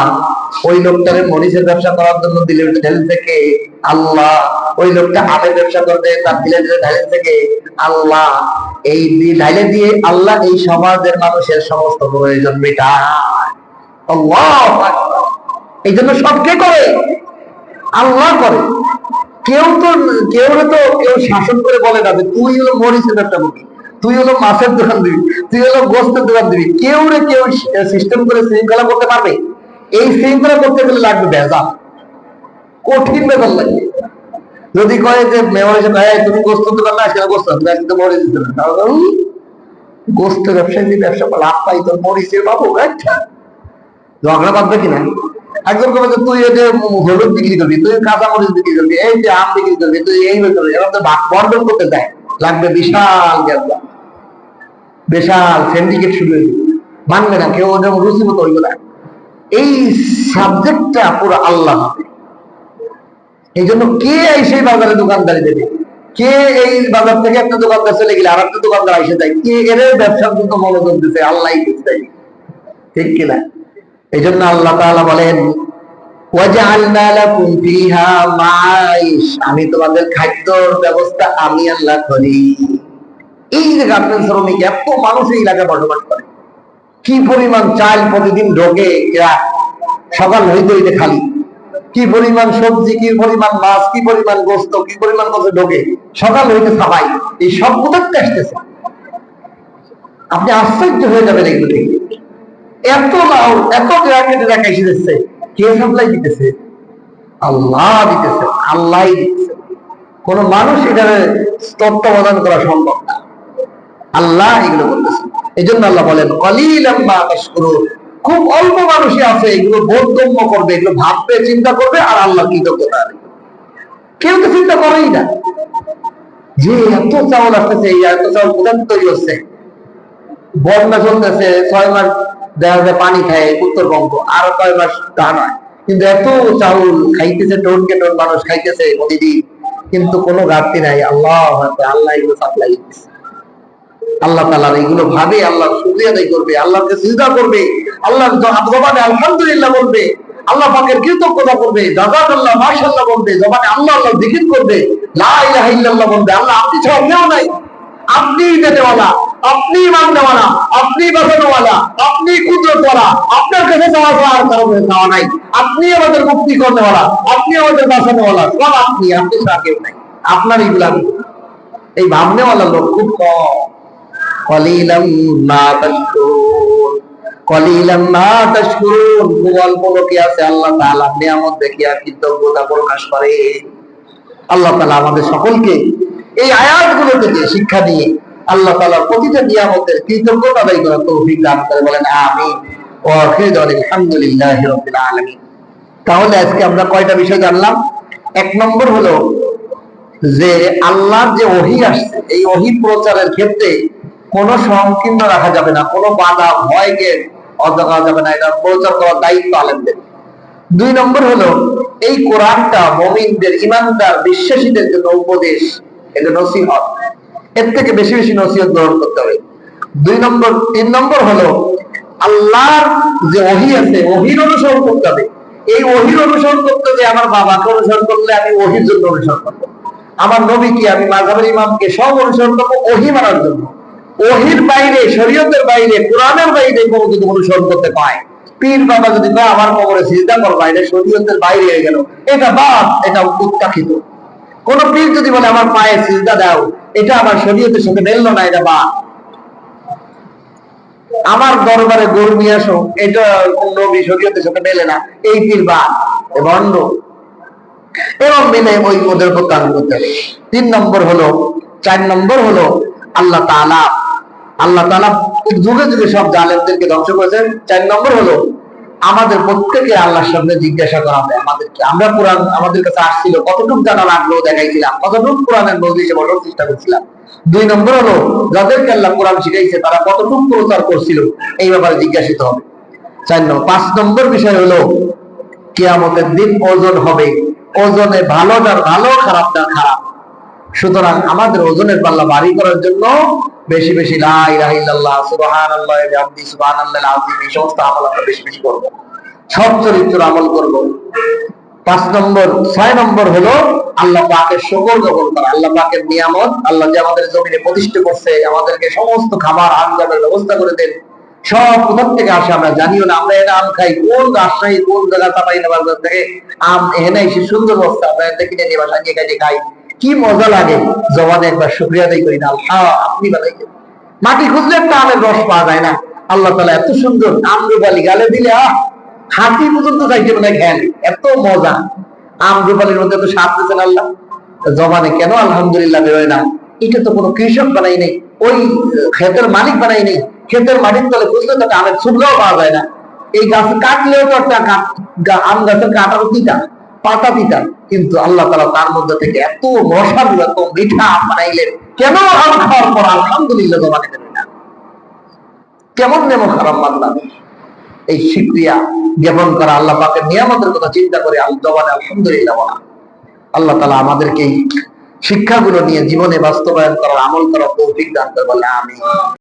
ওই লোকটার মরিচের ব্যবসা করার জন্য দিলে ঢালি থেকে আল্লাহ। ওই লোকটা আমের ব্যবসা করবে, তার দিলে ঢালি থেকে আল্লাহ। এই ঢাইলে দিয়ে আল্লাহ এই সমাজের মানুষের সমস্ত প্রয়োজন মেটায়। আল্লাহু আকবার। এই জন্য সব কে করে? আল্লাহ করে। কেউ শাসন করে বলে না যে তুই হলো মরিচের ব্যবসা করবি, তুই হলো মাছের দোকান দিবি, তুই হলো গোস্তের দোকান দিবি। কেউ সিস্টেম করে শৃঙ্খলা করতে পারবে? এই শৃঙ্খলা করতে গেলে লাগবে ভেজাল, কঠিন ভেজাল লাগবে। যদি কয় যে মেয়র এসে তুমি গোস্তের দোকান না, সেটা গোস্ত মরিচ দিতে না, গোস্তের ব্যবসায়ী যদি ব্যবসা লাভ পাই, তোর মরিচের পাবো একটা ঝগড়া বাঁধবে কিনা? একজন করবে যে তুই এই যে হলুদ বিক্রি করবি, তুই কাঁচা মরিচ বিক্রি করবি, এই যে আম বিক্রি করবি, তুই এই করবি, এবার তো বন্টন করতে দেয়, লাগবে বিশাল গ্যাস, বিশাল সিন্ডিকেট শুরু হয়ে যাবে। মানবে না কেউ, যেমন রুচি মতো ওইগুলা। এই সাবজেক্টটা পুরো আল্লাহ হবে। এই জন্য কে সেই বাজারে দোকানদারি দেবে? কে এই বাজার থেকে একটা দোকানদার চলে গেলে আর একটা দোকানদার এসে যায়? কে এর ব্যবসার জন্য মনোযোগ দিতে? আল্লাহ দিচ্ছে, ঠিক কিনা? এই জন্য আল্লাহ তাআলা বলেন, ওয়াজআলনা লাকুম ফিহা মাঈশ, আমি তোমাদের খাদ্যর ব্যবস্থা আমি আল্লাহ করি। এই যে গার্মেন্টস শ্রমিক এত মানুষ এই এলাকায় বসবাস করে, কি পরিমাণ চাল প্রতিদিন ঢোকে এরা, সকাল হইতে হইতে খালি, কি পরিমাণ সবজি, কি পরিমাণ মাছ, কি পরিমাণ গোস্ত, কি পরিমাণ কথা ঢোকে, সকাল হইতে সাফাই, এই সব কোথায় আসতেছে? আপনি আশ্চর্য হয়ে যাবেন এগুলো দেখে। এত লাউ, এত গ্রামের এলাকায় এসে দিচ্ছে, কে সাপ্লাই দিতেছে? আল্লাহ দিতেছে, আল্লাহ দিতেছে। কোন মানুষ এটার তত্ত্বাবধান করা সম্ভব না, আল্লাহ এগুলো করতেছে। এই জন্য আল্লাহ বলেন, কলিলাম মা তাশকুরুন, খুব অল্প মানুষই আছে এগুলো বোধগম্য করবে, এগুলো ভাববে, চিন্তা করবে, আর আল্লাহ কৃতজ্ঞতা। কেউ তো চিন্তা করেই না যে এত চাউল আসতেছে, এই এত চাউল কোথা থেকে তৈরি হচ্ছে? বন্যা চলতেছে, 6 মাস দেখা যায় পানি খায় উত্তরবঙ্গ, আরো কয় মাস তা নয়, কিন্তু এত চাউল খাইতেছে, টোনকে টোন মানুষ খাইতেছে প্রতিদিন, কিন্তু কোনো ঘাটতি নাই। আল্লাহ আল্লাহ এগুলো সাপ্লাই দিচ্ছে। আল্লাহ তাআলা এগুলো ভাবে, আল্লাহ শুকরিয়া আদায় করবে, আল্লাহকে সিজদা করবে, আল্লাহর জবানে আলহামদুলিল্লাহ বলবে, আল্লাহ পাকের কৃতজ্ঞতা করবে, জাযাকাল্লাহ, মাশাআল্লাহ বলবে, জবানে আল্লাহ আল্লাহ জিকির করবে, লা ইলাহা ইল্লাল্লাহ বলবে। আল্লাহ আপনি ছাড়া কেউ নাই, আপনি দেনেওয়ালা, আপনি মাননেওয়ালা, আপনি বাঁচানোওয়ালা, আপনি কুদরতওয়ালা, আপনার কাছে চাওয়া ছাড়া আর কারো কাছে চাওয়া নাই। আপনি আমাদের মুক্তি করনেওয়ালা, আপনি আমাদের বাঁচানোওয়ালা, সব আপনি, আপনি ছাড়া কেউ নাই। আপনার এইগুলা এই ভাবনেওয়ালা লোক খুব কম। কলিলাম মা তাশকুরুন, কলিলাম মা তাশকুরুন, খুব অল্প লোকই আছে আল্লাহ তাআলার নিয়ামত দেখিয়া কৃতজ্ঞতা প্রকাশ করে। আল্লাহ তাআলা আমাদের সকলকে এই আয়াতগুলো থেকে শিক্ষা নিয়ে আল্লাহ তাআলার প্রতিটা নিয়ামতের কৃতজ্ঞতা আদায় করার তৌফিক দান করে, বলেন আমিন। ওয়া আখিরু দাওয়ানা আলহামদুলিল্লাহি রাব্বিল আলামিন। তাহলে আজকে আমরা কয়টা বিষয় জানলাম? এক নম্বর হলো যে আল্লাহর যে ওহী আসছে, এই ওহী প্রচারের ক্ষেত্রে কোনো সংকীর্ণ রাখা যাবে না, কোনো বাধা ভয়কে অজানা যাবে না, এটা প্রচার করার দায়িত্ব আলেমদের। দুই নম্বর হলো এই কোরআনটা মুমিনদের, ইমানদার, বিশ্বাসীদের জন্য উপদেশ, এটা নসিহত, এর থেকে বেশি বেশি নসিহত গ্রহণ করতে হবে। তিন নম্বর হলো আল্লাহর যে ওহী আছে, ওহীর অনুসরণ করতে হবে। এই ওহীর অনুসরণ করতে হবে, আমার বাবাকে অনুসরণ করলে আমি ওহীর জন্য অনুসরণ করবো, আমার নবীকে, আমি মাযহাবের ইমামকে সব অনুসরণ করবো ওহী মানার জন্য। ওহীর বাইরে, শরীয়তের বাইরে, কোরআনের বাইরে কোনো যদি অনুসরণ করতে পায়, পীর বাবা যদি কয় আমার কবরে সিজদা করবা, এটা শরীয়তের বাইরে হয়ে গেল, এটা বাদ, এটা উত্তাখিত। কোন পীর যদি বলে আমার পায়ে সিজদা দাও, এটা আমার শরীয়তের সঙ্গে মেললো না, এটা বাদ। আমার দরবারে গরু নিয়ে আসো, এটা কোন নবী শরীয়তের সাথে মেলে না, এই পীর বাদ, এ ভণ্ড। এবং মিলে ওই ওদের প্রত্যাহার করতে হবে। 4 নম্বর হলো আল্লাহ তাআলা যুগে যুগে সব জালেমদেরকে ধ্বংস করেছেন। 4 নম্বর হলো আমাদের প্রত্যেকে আল্লাহর সামনে জিজ্ঞাসা করা হবে আমাদেরকে, আমরা কোরআন আমাদের কাছে আসছিল, কতটুকু জানা লাগলো দেখাইছিলাম, কতটুকু কোরআনের মজলিসে বসার চেষ্টা করছিলাম। 2 নম্বর হলো যাদেরকে আল্লাহ কোরআন শিখাইছে তারা কতটুকু প্রচার করছিল, এই ব্যাপারে জিজ্ঞাসিত হবে। 5 নম্বর বিষয় হলো কিয়ামতের দিন ওজন হবে, ওজনে ভালোটার ভালো, খারাপটার খারাপ। সুতরাং আমাদের ওজনের পাল্লা ভারী করার জন্য বেশি বেশি লা ইলাহা ইল্লাল্লাহ, সুবহানাল্লাহি ওয়া বিহামদিহি, সুবহানাল্লাহিল আযীম, এই সমস্ত আমল আমরা বেশি বেশি করব, সব চরিত্র আমল করব। 6 নম্বর হলো আল্লাহ পাকের শুকর গ্রহণ করা, আল্লাহ পাকের নিয়ামত, আল্লাহ যে আমাদের জমিনে প্রতিষ্ঠা করছে, আমাদেরকে সমস্ত খাবার আঞ্জামের ব্যবস্থা করে দেন, সব কোথা থেকে আসে আমরা জানিও না। আমরা এটা আম খাই, কোন রাজশাহী কোন জায়গা চাপাই না বাজার থেকে আম এনে এসে সুন্দর বস্তা আমরা এটা কিনে নিয়ে বাসা নিয়ে কাজে খাই, কি মজা লাগে। জবানে একবার শুকরিয়া আদায় করি না, আল্লাহ আপনি বানাইছেন। মাটি খুঁজলে একটা আমের রস পাওয়া যায় না, আল্লাহ তাআলা এত সুন্দর আমরুপালি গালে দিলে হাতি পর্যন্ত যাইতে মনে খেয়াল, এত মজা। আমরুপালির মধ্যে তো স্বাদ দিয়েছেন আল্লাহ, জবানে কেন আলহামদুলিল্লাহ বেরোয় না? এটা তো কোনো কৃষক বানাই নেই, ওই ক্ষেতের মালিক বানাই নেই। ক্ষেতের মাটির তলে খুঁজলে তো আমের ছুটলেও পাওয়া যায় না। এই গাছ কাটলেও তো একটা আম গাছের কাটার তিতা, পাতা তিতা, কিন্তু আল্লাহ তাআলা তার মধ্যে থেকে এত মশার, এত মিঠা আম বানাইলেন, কেন আম খাওয়ার পর আলহামদুলিল্লাহ জবানে বেরোয় না? কেমন নেমো খারাপ বান্দা। এই শুকরিয়া জ্ঞাপন করা, আল্লাহ পাকের নিয়ামতের কথা চিন্তা করে জবানে আলহামদুলিল্লাহ বলা। আল্লাহ তাআলা আমাদেরকে এই শিক্ষাগুলো নিয়ে জীবনে বাস্তবায়ন করার, আমল করার তৌফিক দান করে, বলে আমিন।